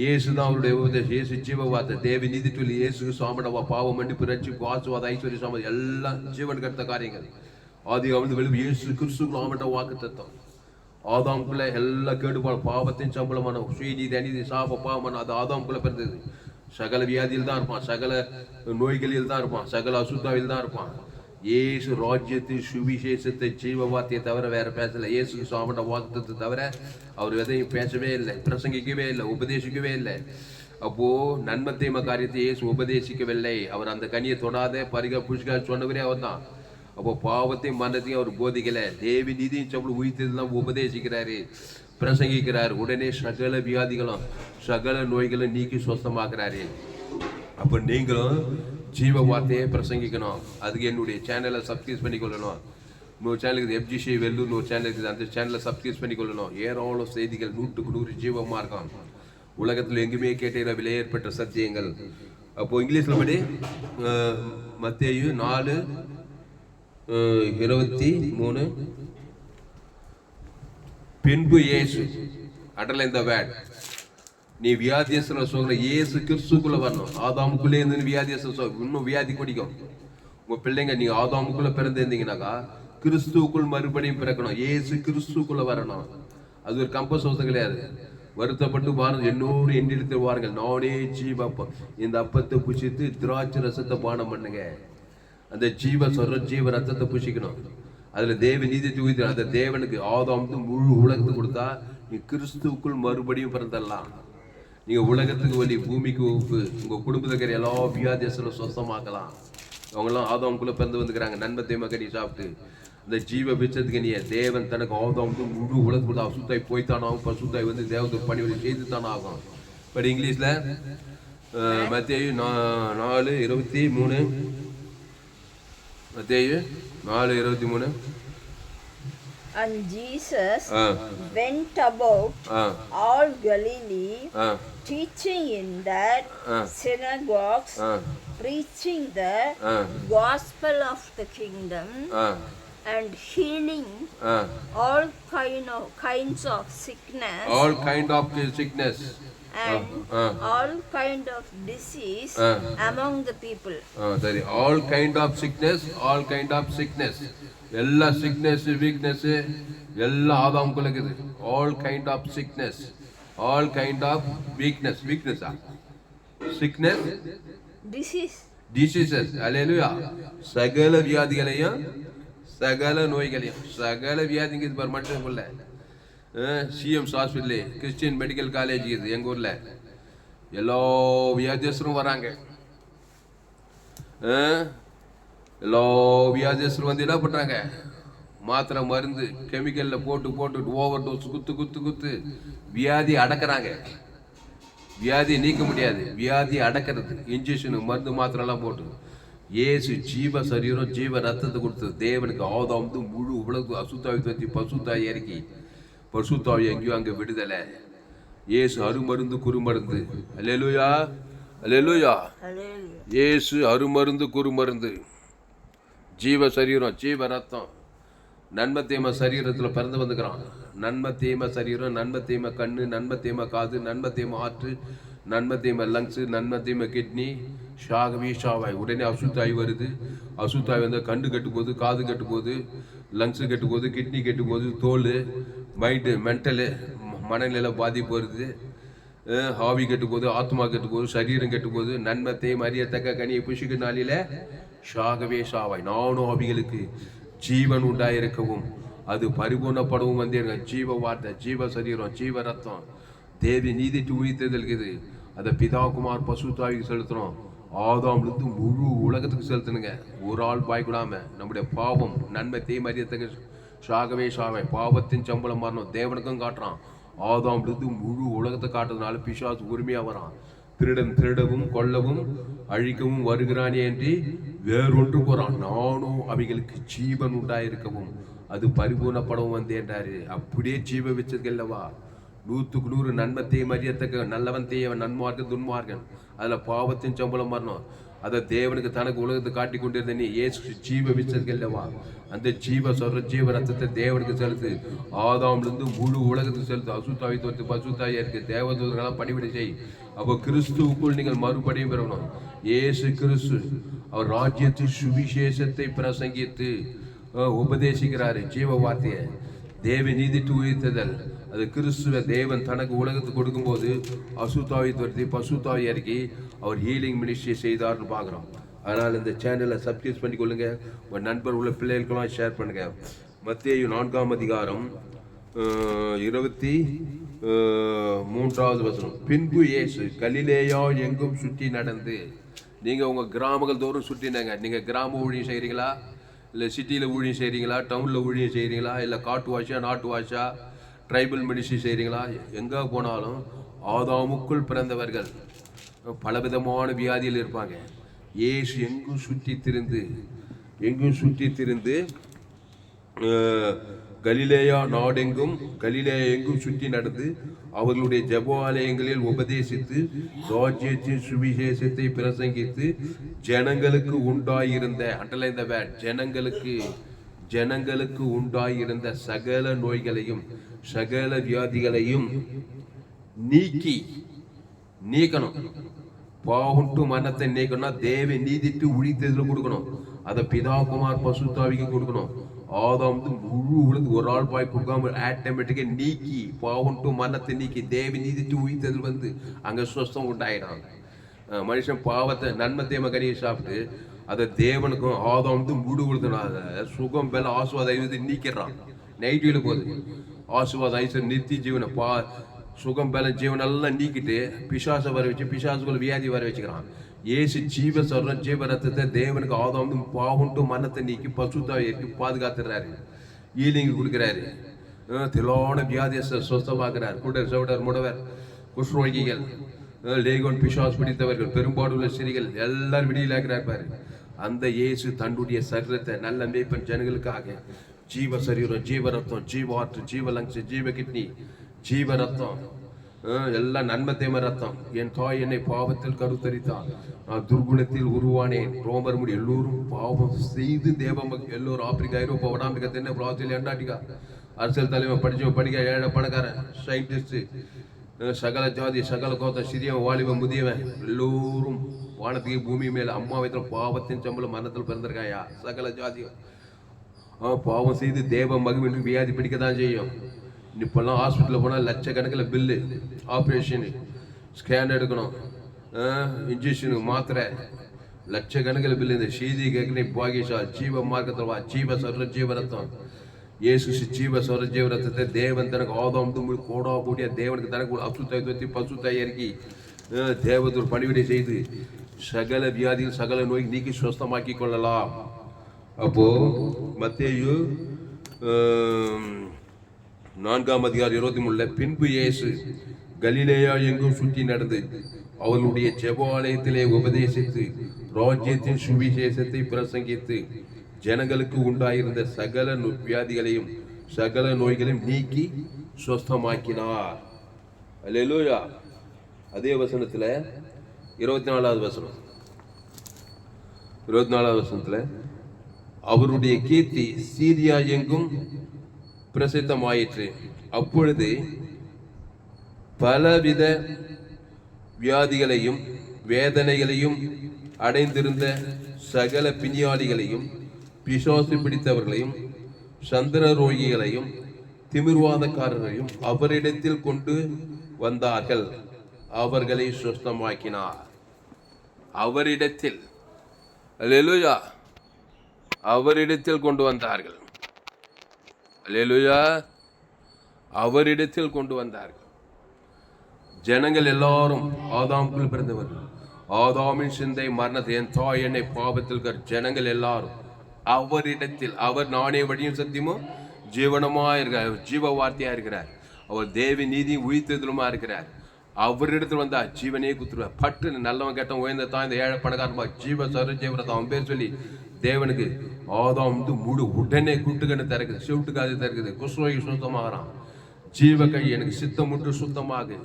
இயேசு தான் அவருடைய உபதேசம். இயேசு ஜீவ வார்த்தை தேவி நீதி சொல்லி இயேசுக்கு சாமடவா பாவம் மன்னிப்பு ரட்சிப்பு ஆசுவாத ஐஸ்வர்ய சாமதி எல்லாம் ஜீவன் கட்ட காரியங்கள். ஆதி வந்து வெளியே இயேசு கிறிஸ்துக்கு ஆமட்ட வாக்கு தத்துவம். ஆதாம்குள்ள எல்லாம் கேடுபாடு பாவத்தின் சம்பளமான சுயநீதி அநீதி சாப பாவமான அது ஆதாம்குள்ள பிறந்தது. சகல வியாதியில் தான் இருப்பான், சகல நோய்களில் தான் இருப்பான், சகல அசுத்தாவில் தான் இருப்பான். இயேசு ராஜ்யத்தின் சுவிசேஷத்தை ஜீவ வார்த்தையை தவிர வேற பேசல. இயேசு சாமட்ட வாக்குத்தத்தை தவிர அவர் எதையும் பேசவே இல்லை, பிரசங்கிக்கவே இல்லை, உபதேசிக்கவே இல்லை. அப்போ நன்மை தீமை காரியத்தை இயேசு உபதேசிக்கவில்லை. அவர் அந்த கனியை தொடாத பரிக புஷ்கா சொன்னவரே அவர் தான். அப்போ பாவத்தையும் மரணத்தையும் அவர் போதிக்கல. தேவி நீதியும் சம்பளம் உயிர்த்தெல்லாம் உபதேசிக்கிறாரு, பிரசங்கிக்கிறார். உடனே சகல வியாதிகளும் சகல நோய்களும் நீக்கி சுத்தமாக்குறாரு. அப்போ நீங்களும் ஜீவ வார்த்தையை பிரசங்கிக்கணும். அதுக்கு என்னுடைய சேனலை சப்ஸ்கிரைப் பண்ணிக்கொள்ளணும். இன்னொரு சேனலுக்கு FGC வெள்ளூர்னு ஒரு சேனல் இருக்குது. அந்த சேனலை சப்ஸ்கிரைப் பண்ணிக்கொள்ளணும். ஏராளம் செய்திகள் 100க்கு 100 ஜீவமாக இருக்கும். உலகத்தில் எங்குமே கேட்ட விலையேற்பட்ட சத்தியங்கள். அப்போ இங்கிலீஷில் படி மத்தேயு 4:23 பின்பு இயேசு அடல இந்த வேட் நீ வியாதியஸ்தன சொல்ற இயேசு கிறிஸ்துக்குள்ள வரணும். ஆதாமுக்குள்ளே இருந்து வியாதியஸ்தன இன்னும் வியாதி குடிக்கும். உங்க பிள்ளைங்க நீங்க ஆதாமுக்குள்ள பிறந்திருந்தீங்கன்னாக்கா கிறிஸ்துக்குள் மறுபடியும் பிறக்கணும். இயேசு கிறிஸ்துக்குள்ள வரணும். அது ஒரு கம்பல்சரி கிடையாது. வருத்தப்பட்டு பாருங்க என்னோடு எண்ணிட்டு வாருங்கள், நானே ஜீவப்பம். இந்த அப்பத்தை புசித்து திராட்சை ரசத்தை பானம் பண்ணுங்க. அந்த ஜீவ சொல்ற ஜீவ ரத்தத்தை புசிக்கணும். அதுல தேவ நீதி தூக்கி அந்த தேவனுக்கு ஆதாமுக்கு முழு உலகத்துக்கு கொடுத்தா நீ கிறிஸ்துவுக்குள் மறுபடியும் பிறந்தரலாம். நீங்க உலகத்துக்கு வழி, பூமிக்கு உப்பு. உங்க குடும்பத்துக்கு எல்லா வியாதியஸ்தரும் சொந்தமாக்கலாம். அவங்கெல்லாம் ஆதாமுக்குள்ள பிறந்து வந்துக்கிறாங்க. நன்மை தீமை கடி சாப்பிட்டு அந்த ஜீவ பிச்சத்துக்கு நீ தேவன் தனக்கு ஆதாமுக்கு முழு உலகத்துக்கு அசுத்தாய் போய்த்தானாகும். பசுத்தாய் வந்து தேவத்துக்கு பணி செய்து தானே ஆகும். பட் இங்கிலீஷ்ல மத்தேயு 4:23 மத்தேயு 4:23 And Jesus went about all Galilee, teaching in their synagogues, preaching the gospel of the kingdom, and healing all kinds of sickness. All kind of sickness. And all kind of disease among the people. Sorry, all kind of sickness, all kind of sickness. எல்லா sickness, weakness எல்லா ஆதாமுக்குள்ள இருக்குது. All kind of sickness, all kind of weakness. Sickness, diseases. Hallelujah. சகல வியாதிகளையும் சகல நோய்களையும் சகல வியாதிங்க இது பார் மட்டும் இல்லை. CMs hospital, Christian medical college இது எங்கள் ஊரில். எல்லா வியாதியஸ்தரும் வராங்க. எல்லா வியாதியஸ்தரும் வந்து என்ன பண்ணுறாங்க, மாத்திரை மருந்து கெமிக்கலில் போட்டு ஓவர் டோஸ் குத்து வியாதி அடக்கிறாங்க. வியாதியை நீக்க முடியாது, வியாதி அடக்கிறது. இன்ஜெக்ஷனு மருந்து மாத்திரெல்லாம் போட்டு. இயேசு ஜீவ சரீரம் ஜீவ ரத்தத்தை கொடுத்து தேவனுக்கு ஆதாம் முழு உலகு அசுத்தாவி தத்தி பசுத்தாய் இறக்கி பசுத்தாவி எங்கேயோ அங்கே விடுதலை. இயேசு அருமருந்து குறுமருந்து. அல்லேலூயா, அல்லேலூயா. இயேசு அருமருந்து குறுமருந்து, ஜீவ சரீரம் ஜீவ ரத்தம். நன்மை தீமை சரீரத்தில் பிறந்து வந்துக்கிறான். நன்மை தீமை சரீரம், நன்மை தீமை கண்ணு, நன்மை தீமை காது, நன்மை தீமை ஆற்று, நன்மை தீமை லங்ஸு, நன்மை தீமை கிட்னி, ஷாகவே ஷாவாய். உடனே அசுத்தாய் வருது. அசுத்தாய் வந்து கண்டு கெட்டு போகுது, காது கெட்டு போகுது, லங்ஸு கெட்டு போகுது, கிட்னி கெட்டு போகுது, தோல், மைண்டு, மென்டலு, மனநிலை பாதிப்பு வருது, ஆவி கெட்டு போகுது, ஆத்மா கெட்டு போகுது, சரீரம் கெட்டு போகுது. நன்மை தீமை அறியத்தக்க கனியை புஷிக்கு நாளில ஷாகவே ஷாவாய். நானும் ஆவிகளுக்கு ஜீவன் உண்டாயிருக்கவும் அது பரிபூர்ணப்படவும் வந்தேங்க. ஜீவ வார்த்தை, ஜீவ சரீரம், ஜீவ ரத்தம், தேவி நீதிட்டு உயிர்த்தெழுகிறது. அதை பிதா குமார் பசுத்தாவிக்கு செலுத்தணும். ஆதாம்லேருந்து முழு உலகத்துக்கு செலுத்தணுங்க. ஒரு ஆள் பாய்க்கூடாம. நம்முடைய பாவம் நன்மை தீமறியத்தக்க ஷாகவே ஷாவை. பாவத்தின் சம்பளம் மாறணும். தேவனுக்கும் காட்டுறான். ஆதாம்லேருந்து முழு உலகத்தை காட்டுறதுனால பிசாசு உரிமையாக வரான். திருடன் திருடவும் கொல்லவும் அழிக்கவும் வருகிறானே என்று வேறொன்று போறான். நானும் அவைகளுக்கு ஜீவன் உண்டாயிருக்கவும் அது பரிபூர்ணப்படவும் வந்தேன்றாரு. அப்படியே ஜீவ வச்சதுல்லவா. 100க்கு 100 நன்மை தீமறியத்தக்க நல்லவன் தீயவன், நன்மார்க்கன் துன்மார்க்கன். அதுல பாவத்தின் சம்பளம் வரணும். அதை தேவனுக்கு தனக்கு உலகத்தை காட்டி கொண்டிருந்த நீ ஏசு ஜீவ விச்சதுல்லவா. அந்த ஜீவ சொல்ற ஜீவ ரத்தத்தை தேவனுக்கு செலுத்து. ஆதாம்லேருந்து முழு உலகத்துக்கு செலுத்து. அசுத்தாவி தோற்று பசுத்தாயா இருக்கு. தேவதூதர்களால் பணிவிடை செய். அப்போ கிறிஸ்துவுக்குள் நீங்கள் மறுபடியும் பெறணும். ஏசு கிறிஸ்து அவர் ராஜ்யத்தின் சுவிசேஷத்தை பிரசங்கித்து உபதேசிக்கிறாரு. ஜீவ வார்த்தையை தேவ நீதிட்டு உயிர்த்ததல். அது கிறிஸ்துவ தேவன் தனக்கு உலகத்துக்கு கொடுக்கும்போது அசுத்தாவி துரத்தி பசுத்தாவி இறக்கி அவர் ஹீலிங் மினிஸ்ட்ரி செய்தார்னு பார்க்குறோம். அதனால் இந்த சேனலை சப்ஸ்கிரைப் பண்ணி கொள்ளுங்க. உங்கள் நண்பர் உள்ள பிள்ளைகளுக்கெல்லாம் ஷேர் பண்ணுங்க. மத்தேயு 4ஆம் அதிகாரம் 23வது வசனம். பின்பு இயேசு கலிலேயா எங்கும் சுற்றி நடந்து. நீங்கள் உங்கள் கிராமங்கள் தோறும் சுற்றினாங்க. நீங்கள் கிராம ஊழியம் செய்கிறீங்களா, இல்லை சிட்டியில் ஊழியம் செய்கிறீங்களா, டவுனில் ஊழியம் செய்கிறீங்களா, இல்லை காட்டு வாஷா நாட்டு வாஷா ட்ரைபல் மினிஸ்ட்ரி செய்கிறீங்களா, எங்கே போனாலும் ஆதாமுக்குள் பிறந்தவர்கள் பலவிதமான வியாதியில் இருப்பாங்க. இயேசு எங்கும் சுற்றி திரிந்து கலிலேயா எங்கும் சுற்றி நடந்து அவர்களுடைய ஜெபாலயங்களில் உபதேசித்து ராஜ்யத்தின் சுவிசேஷத்தை பிரசங்கித்து ஜனங்களுக்கு உண்டாயிருந்த ஜனங்களுக்கு உண்டாயிருந்த சகல நோய்களையும் சகல வியாதிகளையும் நீக்கணும். பாவுண்டு மரணத்தை நீக்கணும்னா தேவ நீதிட்டு உழித்ததுல கொடுக்கணும். அதை பிதா குமார் பசுத்தாவிக்கு கொடுக்கணும். ஆதாம் முழு உலக ஒரு ஆள் பாய் கொடுக்காம ஆட்டோமேட்டிக்கா நீக்கி பாவுண்டு மரணத்தை நீக்கி தேவ நீதிட்டு உழித்ததில் வந்து அங்க சுஸ்தம் உண்டாயிடும். மனுஷன் பாவத்தை நன்மை தேம கனியை சாப்பிட்டு அதை தேவனுக்கும் ஆதாம் முழு உழுதுனால சுகம் பெல ஆசுவாத நீக்கிறான். நைட்டில போகுது ஆசுவாத ஐஸ்வர் நித்திய ஜீவனை சுகம் பெல ஜீவனெல்லாம் நீக்கிட்டு பிசாசை வர வச்சு பிசாசுக்குள்ள வியாதி வர வச்சுக்கிறான். ஏசு ஜீவ சொல்ற ஜீவ ரத்தத்தை தேவனுக்கு ஆதாம் பாவுண்டு மரணத்தை நீக்கி பசுத்தாவை பாதுகாத்துறாரு. ஈலிங் கொடுக்குறாரு. திலான வியாதியை சொஸ்தமாக்குறார். குடர் சவுடர் முடவர் குஷ்ரோகிகள் லேகோன் பிசாஸ் பிடித்தவர்கள் பெரும்பாடுள்ள சிறிகள் எல்லாரும் விடியிலாக்கிறார் பாரு. அந்த இயேசு தன்னுடைய சரீரத்தை நல்ல மேய்ப்பன் ஜனங்களுக்காக ஜீவ சரீரம், ஜீவ ரத்தம், ஜீவ ஆற்று, ஜீவ லங்ஸ், ஜீவ கிட்னி, ஜீவ ரத்தம், எல்லாம் நன்மை தேம ரத்தம். என் தாய் என்னை பாவத்தில் கருத்தரித்தான், நான் துர்குணத்தில் உருவானேன். ரோமர் முடி எல்லோரும் பாவம் செய்து தேவம் எல்லோரும் ஆப்பிரிக்கா, ஐரோப்பா, வடாம்பிக்கா, தென்னை, பிராசில், அண்டார்டிகா, அரசியல் தலைவர், படிக்க ஏழை பணக்காரன், சயின்டிஸ்ட், சகல ஜாதி, சகல கோத்தம், சிறியவன், வாலிபன், முதியவன் எல்லோரும் வானத்துக்கு பூமி மேல அம்மா வயத்துல பாவத்தின் சம்பளம் மரணத்தில் பிறந்திருக்காயா. சகல ஜாதியும் பாவம் செய்து தேவ மகிமை வியாதி பிடிக்கத்தான் செய்யும். இப்பெல்லாம் ஹாஸ்பிட்டலில் போனால் லட்சக்கணக்கில் பில்லு, ஆப்ரேஷனு, ஸ்கேன் எடுக்கணும், இன்ஜெக்ஷனு, மாத்திரை, லட்சக்கணக்கில் பில்லு. இந்த சீதி கேட்கணி பாகிஷா ஜீவ மார்க்கத்தில் வா. ஜீவ சொல்ற ஜீவ ரத்தம் இயேசு ஜீவ சொல்ற ஜீவ ரத்தத்தை தேவன் தனக்கு ஆதாம் கோடா கூடிய தேவனுக்கு தனக்கு அசுத்தாய் தொத்தி பசுத்தாய் இறக்கி தேவதூர் பணிவிடை செய்து சகல வியாதியில் சகல நோய் நீக்கி சுஸ்தமாக்கி கொள்ளலாம். அப்போ மத்தேயு 4ஆம் அதிகாரம் 23 பின்பு இயேசு கலிலேயா எங்கும் சுற்றி நடந்து அவர்களுடைய ஜெபாலயத்திலே உபதேசித்து ராஜ்யத்தின் சுவிசேஷத்தை பிரசங்கித்து ஜனங்களுக்கு உண்டாயிருந்த சகல வியாதிகளையும் சகல நோய்களையும் நீக்கி சுஸ்தமாக்கினார். அல்லேலூயா. அதே வசனத்துல 24வது வசனம், 24வது வசனத்துல அவருடைய கீர்த்தி சீரியா எங்கும் பிரசித்தமாயிற்று. அப்பொழுது பலவித வியாதிகளையும் வேதனைகளையும் அடைந்திருந்த சகல பிணியாளிகளையும் பிசாசு பிடித்தவர்களையும் சந்திர ரோகிகளையும் திமிர்வாதக்காரரையும் அவரிடத்தில் கொண்டு வந்தார்கள், அவர்களை சுத்தமாக்கினார். அவரிடத்தில், அல்லேலூயா, அவரிடத்தில் கொண்டு வந்தார்கள். அல்லேலூயா, அவரிடத்தில் கொண்டு வந்தார்கள். ஜனங்கள் எல்லாரும் ஆதாமுக்குள் பிறந்தவர்கள். ஆதாமின் சிந்தை மரணத்தை, என் தாய் என்னை பாவத்தில் ஜனங்கள் எல்லாரும் அவரிடத்தில், அவர் நானே வழியும் சத்தியமும் ஜீவனமா இருக்கிறார், ஜீவ வார்த்தையா இருக்கிறார். அவர் தேவி நீதி உயிர்த்ததிலுமா இருக்கிறார். அவரிடத்தில் வந்தா ஜீவனே குத்துருவார். பட்டு நல்லவன் கேட்டவன் உயர்ந்த தான் இந்த ஏழை பணக்காரமா ஜீவ சரு ஜீவரத்தை அவன் பேர் சொல்லி தேவனுக்கு ஆதாம் முழு உடனே கூட்டுக்கண்ணு திறக்குது, சிவுட்டுக்காது திறக்குது, குஸ்ரோகி சுத்தமாகறான். ஜீவ கை எனக்கு சித்தம் முற்று சுத்தமாகு,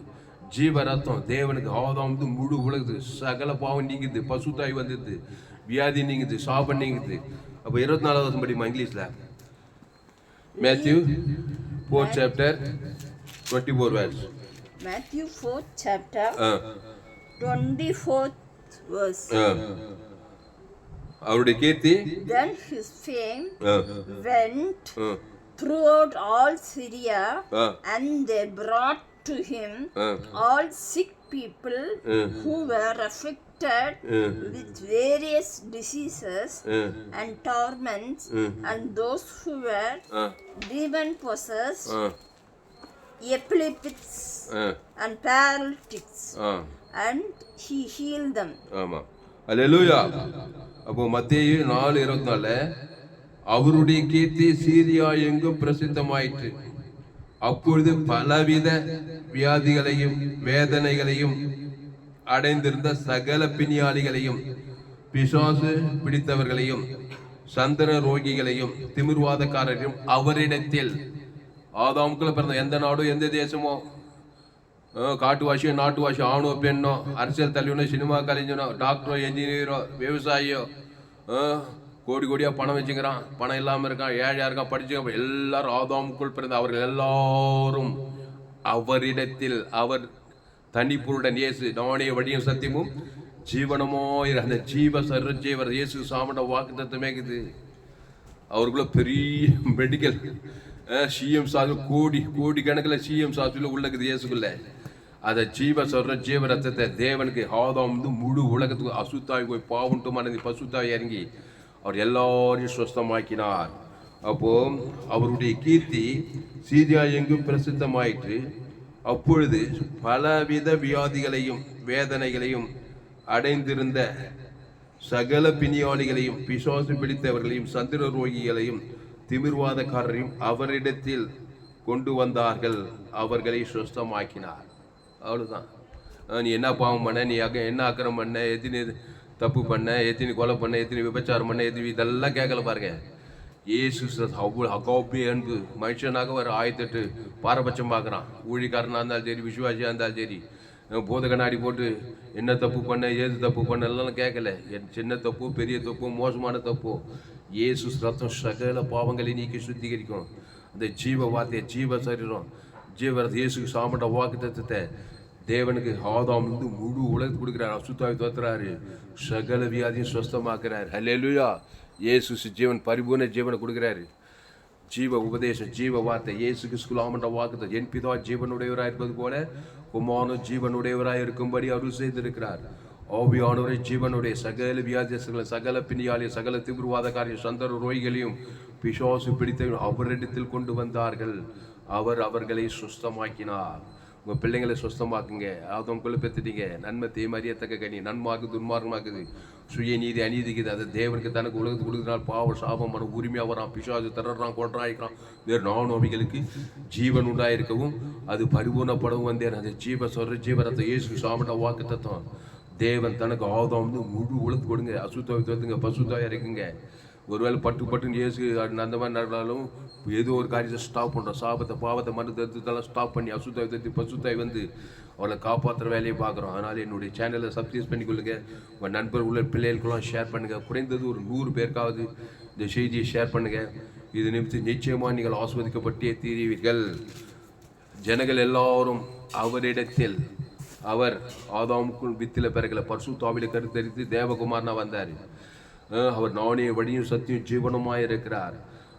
ஜீவ ரத்தம் தேவனுக்கு ஆதாம் முழு உலகுது, சகல பாவம் நீங்குது, பசுத்தாய் வந்துடுது, வியாதி நீங்குது, சாபம் நீங்குது. அப்போ 24வது படிமா இங்கிலீஷ்ல Matthew 4 chapter 24 verse. Matthew 4th chapter 24th verse. அவருடைய கீர்த்தி, Then his fame went throughout all Syria, and they brought to him all sick people who were afflicted with various diseases and torments, and those who were demon possessed, epileptics and paralytics, and he healed them. ஆமா, அல்லேலூயா. அப்போ மத்தேயு 4:24 அவருடைய கீர்த்தி சீரியா எங்கும் பிரசித்தமாயிற்று. அப்பொழுது பலவித வியாதிகளையும் வேதனைகளையும் அடைந்திருந்த சகல பிணியாளிகளையும் பிசாசு பிடித்தவர்களையும் சந்திர ரோகிகளையும் திமிர்வாதக்காரரையும் அவரிடத்தில், ஆதாமுக்குள்ள பிறந்த எந்த நாடோ எந்த தேசமோ, காட்டுவாசியோ நாட்டுவாசியோ, ஆணோ பெண்ணோ, அரசியல் தலைவனோ, சினிமா கலைஞனோ, டாக்டரோ, என்ஜினியரோ, விவசாயியோ, கோடி கோடியா பணம் வச்சுக்கிறான், பணம் இல்லாமல் இருக்கான், ஏழையா இருக்கான், படிச்சு எல்லாரும் ஆதாமுக்குள் பிறந்த அவர்கள் எல்லாரும் அவரிடத்தில், அவர் தனிப்பொருடன் இயேசு நானே வழியும் சத்தியமும் ஜீவனமோ, அந்த ஜீவ சர்வஜீவர் இயேசு சாமட வாக்கு தத்துவமேக்குது. அவருக்குள்ள பெரிய மெடிக்கல் சிஎம் சாசு கோடி கணக்கில் சிஎம் சாசுல உள்ளக்குது இயேசுக்குள்ள. அதை ஜீவ சொல்ற ஜீவ ரத்தத்தை தேவனுக்கு ஆதாம் முழு உலகத்துக்கு அசுத்தாய் போய் பாவுண்டு மனதி பசுத்தாய் இறங்கி அவர் எல்லாரையும் சுஸ்தமாக்கினார். அப்போ அவருடைய கீர்த்தி சீரியா எங்கும் பிரசித்தமாயிற்று. அப்பொழுது பலவித வியாதிகளையும் வேதனைகளையும் அடைந்திருந்த சகல பிணியாளிகளையும் பிசாசு பிடித்தவர்களையும் சந்திர ரோகிகளையும் திமிர்வாதக்காரரையும் அவரிடத்தில் கொண்டு வந்தார்கள், அவர்களை சுஸ்தமாக்கினார். அவ்வளோதான். நீ என்ன பாவம் பண்ண, நீ என்ன அக்கிரம் பண்ண, எத்தனை தப்பு பண்ண, எத்தனை கொலை பண்ண, எத்தனை விபச்சாரம் பண்ண, எத்தனை இதெல்லாம் கேட்கல பாருங்க. ஏசு அவ்வளோ அகாப்பே அன்பு மனுஷனாக ஒரு 1008 பாரபட்சம் பார்க்குறான். ஊழிக்காரனாக இருந்தாலும் சரி, விசுவாசியாக இருந்தாலும் சரி, போத கண்ணாடி போட்டு என்ன தப்பு பண்ண, ஏது தப்பு பண்ண எல்லாம் கேட்கல. என் சின்ன தப்பு, பெரிய தப்பு, மோசமான தப்பு, ஏசு ரத்தம் சகல பாவங்களை நீக்கி சுத்திகரிக்கும். அந்த ஜீவ வார்த்தையை, ஜீவ சரீரம், ஜீவரத்தை இயேசுக்கு சாமட்ட வாக்கு தத்துவத்தை தேவனுக்கு ஆதாம் முழு உலகத்துக்கு கொடுக்குறாரு. அசுத்தாய் தோத்துறாரு, சகல வியாதியும் சுஸ்தமாக்குறாரு. அல்லேலூயா. இயேசு ஜீவன் பரிபூர்ண ஜீவனை கொடுக்குறாரு. ஜீவ உபதேசம், ஜீவ வார்த்தை, இயேசுக்கு சுலாமன்ற வாக்குத்த என் பிதா ஜீவனுடையவராக இருப்பது போல குமாரனும் ஜீவனுடையவராக இருக்கும்படி அருள் செய்திருக்கிறார். ஆவியானவரை ஜீவனுடைய சகல வியாதிகளை, சகல பிணியாளியும், சகல தீவிரவாதக்காரையும், சந்தர நோய்களையும் பிசாசு பிடித்த அவரிடத்தில் கொண்டு வந்தார்கள். அவர் அவர்களை சுஸ்தமாக்கினார். உங்கள் பிள்ளைங்களை சுஸ்தமாக்குங்க. அவங்களுக்குள்ள பெற்றுட்டீங்க. நன்மை தீமை அறியத்தக்க கனி, நன்மார்க்கு துன்மார்க்கமாக்குது, சுய நீதி அநீதிக்குது. அதை தேவனுக்கு தனக்கு உலகத்துக்கு கொடுக்குறனால பாவம் சாபம் மன உரிமையாக வரான், பிசாசு தர்றான், கொன்றாயிக்கிறான். வேறு நானோமிகளுக்கு ஜீவன் உண்டாயிருக்கவும் அது பரிபூர்ணப்படவும் வந்தேன். அந்த ஜீவ சொல்ற ஜீவனத்தை இயேசு சாமட்ட வாக்கு தத்துவம் தேவன் தனக்கு ஆதாம் முழு உலகத்து கொடுங்க. அசுத்தாவை தோத்துங்க, பசுத்தாய் இறக்குங்க. ஒருவேளை பட்டுன்னு இயேசு அந்த மாதிரி நடந்தாலும் ஏதோ ஒரு காரியத்தை ஸ்டாப் பண்ணுறோம். சாபத்தை, பாவத்தை, மனதெல்லாம் ஸ்டாப் பண்ணி அசுத்தாய் தத்தி பசுத்தாய் வந்து அவளை காப்பாற்றுற வேலையை பார்க்குறோம். அதனால் என்னுடைய சேனலை சப்ஸ்கிரைப் பண்ணிக்கொள்ளுங்க. உங்கள் நண்பர் உள்ள பிள்ளைகளுக்கெல்லாம் ஷேர் பண்ணுங்கள். குறைந்தது ஒரு 100 பேருக்காவது இந்த செய்தியை ஷேர் பண்ணுங்கள். இது நிச்சயமாக நீங்கள் ஆஸ்வதிக்கப்பட்டே தீருவீர்கள். ஜனங்கள் எல்லாரும் அவரிடத்தில் அவர் ஆதாமுக்குள் வித்தில பிறகுல பரிசுத்தாவில கருத்தரித்து தேவகுமாரனா வந்தார். அவர் நானே வழியும் சத்தியும் ஜீவனமாய் இருக்கிறார்.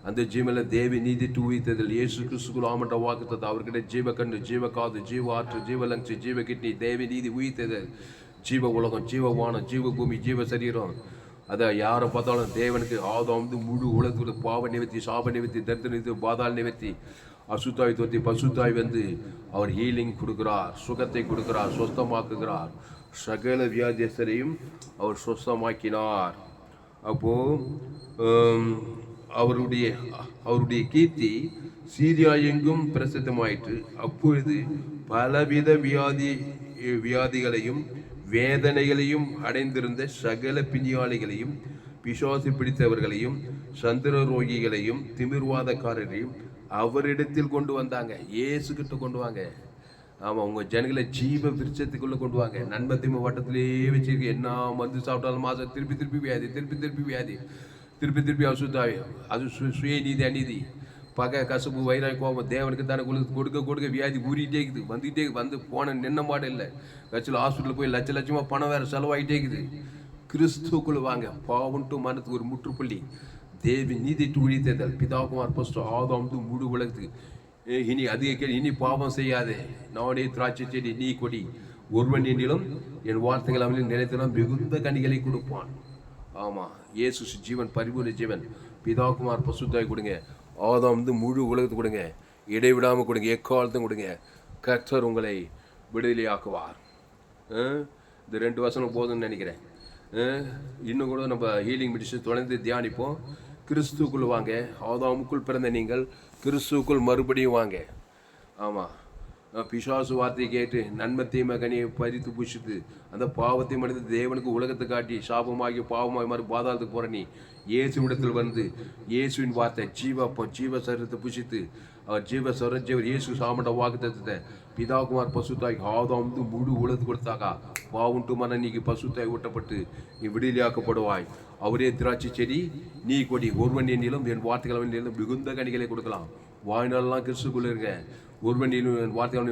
அந்த ஜீவனில் தேவி நீதி தூவித்ததில் இயேசு கிறிஸ்துக்குள் ஆமன்ற வாக்குத்தது அவர்கிட்ட ஜீவ கண்ணு, ஜீவ காது, ஜீவ ஆற்று, ஜீவ லங்ஸ், ஜீவ கிட்னி, தேவி நீதி உயிர்த்தது, ஜீவ உலகம், ஜீவ வானம், ஜீவ பூமி, ஜீவ சரீரம். அதை யாரை பார்த்தாலும் தேவனுக்கு ஆதாம் வந்து முழு உலகத்துக்கு பாவ நிவர்த்தி, சாப நிவர்த்தி, தரித்திர நிவர்த்தி, பாதாள நிவர்த்தி, அசுத்தாய் தோற்றி பசுத்தாய் வந்து அவர் ஹீலிங் கொடுக்கிறார், சுகத்தை கொடுக்கிறார், சொஸ்தமாக்குகிறார். சகல வியாதியஸ்தரையும் அவர் சொஸ்தமாக்கினார். அப்போ அவருடைய கீர்த்தி சீரியா எங்கும் பிரசித்தமாயிற்று. அப்பொழுது பலவித வியாதிகளையும் வேதனைகளையும் அடைந்திருந்த சகல பிணியாளிகளையும், பிசாசு பிடித்தவர்களையும், சந்திர ரோகிகளையும், திமிர்வாதக்காரரையும் அவரிடத்தில் கொண்டு வந்தாங்க. இயேசு கிட்ட கொண்டு வாங்க. ஆமாம், உங்கள் ஜனங்களை ஜீவ விருட்சத்துக்குள்ளே கொண்டு வாங்க. நன்மை தீமை வட்டத்திலேயே வச்சிருக்கு. என்ன மருந்து சாப்பிட்டாலும் மாதம் திருப்பி வியாதி, திருப்பி அசுத்தாவி. அது சுய நீதி, அநீதி, பகை, கசப்பு, வைராய், கோபம். தேவனுக்கு தானே கொடுக்க வியாதி ஊறிட்டே இருக்குது, வந்துகிட்டே வந்து போன நின்ன மாடு இல்லை. கட்சியில் ஹாஸ்பிட்டல் போய் லட்சமாக பணம் வேறு செலவாகிட்டே இருக்குது. கிறிஸ்துக்குள்ள வாங்க. பாவம் டு மனத்துக்கு ஒரு முற்றுப்புள்ளி. தேவி நீதி டு உழித்தேதல். பிதாகுமார் ஃபர்ஸ்ட் ஆதாம் டு முழு உலகத்துக்கு. இனி அதிக இனி பாவம் செய்யாதே. நானே திராட்சை செடி, நீ கொடி. ஒருவன் என்னிலும் என் வார்த்தைகள் அவனில் நிலைத்தினால் மிகுந்த கனிகளை கொடுப்பான். ஆமாம், இயேசு ஜீவன், பரிபூர்ண ஜீவன். பிதாகுமார் பசுத்தாய் கொடுங்க. ஆதாம் வந்து முழு உலகத்துக்கு கொடுங்க. இடைவிடாமல் கொடுங்க, எக்காலத்தும் கொடுங்க. கர்த்தர் உங்களை விடுதலையாக்குவார். இந்த 2 வசனம் போதும்னு நினைக்கிறேன். இன்னும் கூட நம்ம ஹீலிங் மெடிசன் தொடர்ந்து தியானிப்போம். கிறிஸ்துக்குள் வாங்க. ஆதாமுக்குள் பிறந்த நீங்கள் கிறிஸ்துக்குள் மறுபடியும் வாங்க. ஆமாம், பிசாசு வார்த்தையை கேட்டு நன்மை தீமை கனியை பறித்து புஷித்து அந்த பாவத்தை மனித தேவனுக்கு உலகத்தை காட்டி சாபமாகி பாவமாகி மாதிரி பாதாளத்துக்கு போகிற நீ இயேசுவிடத்தில் வந்து இயேசுவின் வார்த்தை ஜீவ சரீரத்தை புஷித்து அவர் ஜீவர் இயேசு சாமண்ட வாக்கு தத்துவத்தை பிதாகுமார் பசுத்தாய் ஆதாம் வந்து முழு உலகத்து கொடுத்தாக்கா பாவுண்டு மன நீக்கு பசுத்தாய் ஊட்டப்பட்டு நீ விடுதலையாக்கப்படுவாய். அவரே திராட்சை செடி, நீ கொடி. ஒருவன் என்னிலும் என் வார்த்தைகள் அவனிலும் மிகுந்த கனிகளை கொடுக்கலாம். வாய்நாளெல்லாம் கிறிஸ்துக்குள்ள இருங்க. ஒருவனிலும் என் வார்த்தைகள்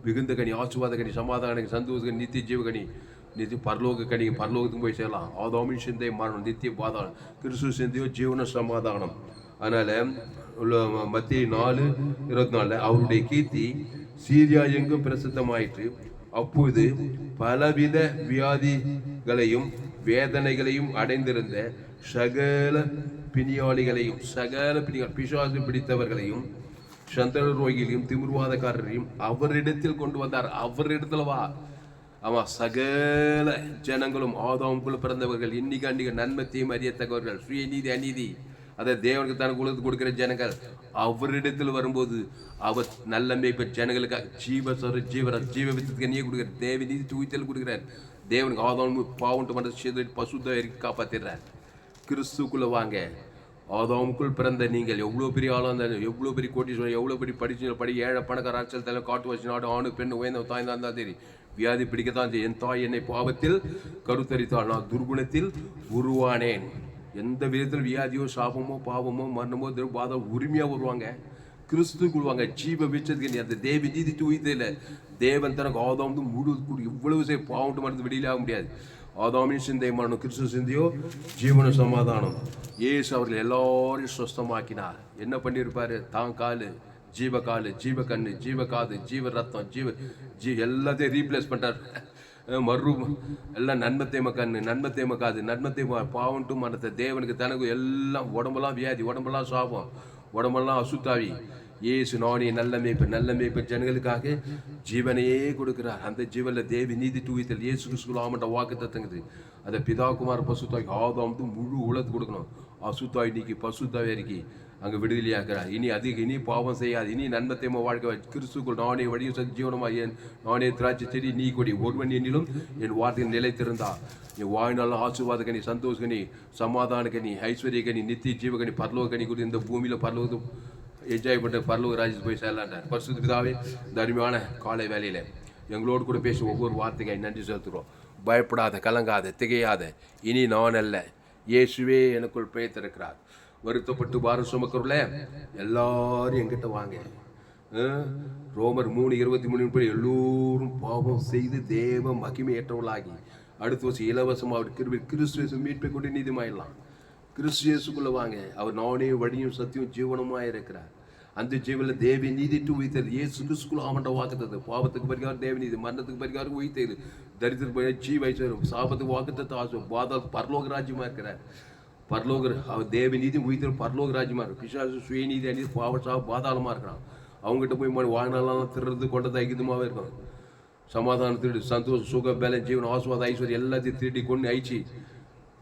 மிகுந்த கனி, ஆசுவாத கனி, சமாதான கனி, சந்தோஷ கனி, நித்திய ஜீவகனி, நித்திய பரலோக கனி. பரலோகத்துக்கு போய் சேரலாம். ஆதாமின் சிந்தை மரணம், நித்திய பாதாளம். கிறிஸ்து சிந்தையோ ஜீவன சமாதானம். அதனால மத்திய 4:24 அவருடைய கீர்த்தி சீரியா எங்கும் பிரசித்தமாயிற்று. அப்போது பலவித வியாதிகளையும் வேதனைகளையும் அடைந்திருந்த சகல பிணியாளிகளையும், பிசாசு பிடித்தவர்களையும், சந்திர ரோகிகளையும், திமிர்வாதக்காரரையும் அவரிடத்தில் கொண்டு வந்தார். அவரிடத்துல வா. ஆமா, சகல ஜனங்களும் ஆதாமுக்குள்ள பிறந்தவர்கள், இன்னைக்கு நன்மை தீமை அறியத்தக்கவர்கள், சுயநீதி அநீதி அதை தேவனுக்கு தனக்கு உலகத்து கொடுக்கிற ஜனங்கள் அவரிடத்தில் வரும்போது அவர் நல்ல மேய்ப்பர் ஜனங்களுக்காக ஜீவ வித்தத்துக்கு நீ கொடுக்குற தேவ நீதி தூய்த்தல் கொடுக்குறார். தேவனுக்கு ஆதாம் பாவம் பண்ண பசுத்த காப்பாத்திடுறார். கிறிஸ்துக்குள்ள வாங்க. ஆதாமுக்குள் பிறந்த நீங்கள் எவ்வளோ பெரிய ஆளாக இருந்தாலும், எவ்வளோ பெரிய கோட்டீஸ்வரர், எவ்வளோ பெரிய படி ஏழை பணக்கார அரசியல் தலைவர், காட்டு வச்சு நாடு, ஆணு பெண் உயர்ந்த தாய் தான் இருந்தால் சரி, வியாதி பிடிக்கத்தான் செய்யும். என் தாய் என்னை பாவத்தில் கருத்தரித்தாள், நான் துர்குணத்தில் உருவானேன். எந்த விதத்தில் வியாதியோ சாபமோ பாவமோ மரணமோ பாதம் உரிமையாக வருவாங்க. கிறிஸ்துக்குள் வாங்க. ஜீவ விச்சத்துக்கு அந்த தேவி நீதி தூய்தில்லை. தேவன் தனக்கு ஆதாம் வந்து முழு இவ்வளவு பாவம் மருந்து வெளியில ஆக முடியாது. ஆதாமின் சிந்தை மரணம், கிறிஸ்து சிந்தையோ ஜீவன சமாதானம். இயேசு அவர்கள் எல்லாரையும் சுஸ்தமாக்கினார். என்ன பண்ணியிருப்பாரு? தான் காலு, ஜீவ கண்ணு, ஜீவ காது, ஜீவ ரத்தம், எல்லாத்தையும் ரீப்ளேஸ் பண்ணிட்டார். எல்லாம் நன்மத்தேம கண்ணு, நன்மத்தேம காது, நன்மத்தேம பாவன்ட்டு மனத்தை தேவனுக்கு தனக்கு எல்லாம் உடம்பெல்லாம் வியாதி, உடம்பெல்லாம் சாபம், உடம்பெல்லாம் அசுத்தாவி. இயேசு நானே நல்ல மேய்ப்பர் ஜனங்களுக்காக ஜீவனையே கொடுக்கிறார். அந்த ஜீவனில் தேவி நீதி தூய்த்தல் இயேசு கிறிஸ்துக்குள் ஆமண்ட வாக்கு தத்துங்குது. அதை பிதாகுமார் பசுத்தாய்க்கு ஆதாம் முழு உலகத்து கொடுக்கணும். அசுத்தாய் நீக்கி பசுத்தாய் அறிக்கை அங்கே விடுதலையாக்குறார். இனி பாவம் செய்யாது. இனி நன்மத்தேம வாழ்க்கை. கிறிஸ்துக்குள் நானே வழியும் ஜீவனமாக நானே திராட்சை செடி, நீ கொடி. ஒருவன் என்னிலும் என் வார்த்தையில் நிலைத்திருந்தா என் வாய்நாள் ஆசீர்வாத கனி, சந்தோஷ கனி, சமாதான கனி, ஐஸ்வர்ய கனி, நித்திய ஜீவகனி, பரலோக கனி கூட இந்த பூமியில் பரலோகம் என்ஜாய் பண்ணிட்டு பரலோக ராஜ்யத்துக்கு போய் சேரலான்றார். பரிசுத்த பிதாவே, இந்த அருமையான காலை வேலையில் எங்களோடு கூட பேசும் ஒவ்வொரு வார்த்தைக்கு நன்றி செலுத்துகிறோம். பயப்படாத, கலங்காத, திகையாத. இனி நான் அல்ல, இயேசுவே எனக்குள் பெயர்த்திருக்கிறார். வருத்தப்பட்டு பாரம் சுமக்கிறோம்ல, எல்லாரும் எங்கிட்ட வாங்க. ரோமர் 3:23 எல்லோரும் பாவம் செய்து தேவ மகிமையற்றவர்களாகி, அடுத்த வருஷம் இலவசமாக அவர் கிறிஸ்து மீட்பை கொண்டு நீதிமாயிடலாம். கிறிஸ்துக்குள்ள வாங்க. அவர் நானே வழியும் சத்தியம் ஜீவனமாக இருக்கிறார். அந்த ஜீவனில் தேவ நீதிட்டு உயிர்த்தது. இயேசு கிறிஸ்துக்குள்ள அவன்கிட்ட வாக்குத்தது. பாவத்துக்கு பரிகாரம் தேவ நீதி, மரணத்துக்கு பரிகாரம் உயிர்த்தது, தரித்திர ஜீவைச்சரும், சாபத்துக்கு வாக்குத்தத்தை ஆசை, பாதாள பரலோக ராஜ்யமா இருக்கிறார். பரலோக அவர் தேவ நீதி உயிர்த்தது பரலோக ராஜ்யமா இருக்கு. பிசாசு சுயநீதி அநீதி பாவ சாப பாதாளமா இருக்கிறான். அவங்ககிட்ட போய் வாழ்நாளெல்லாம் திருறது கொண்டது ஐக்கியமாகவே இருக்கும். சமாதானம் திருடி சந்தோஷம் சுகம் பலம் ஜீவன் ஆசுவாத ஐஸ்வர்யம் எல்லாத்தையும் திருடி கொண்டு அழிச்சு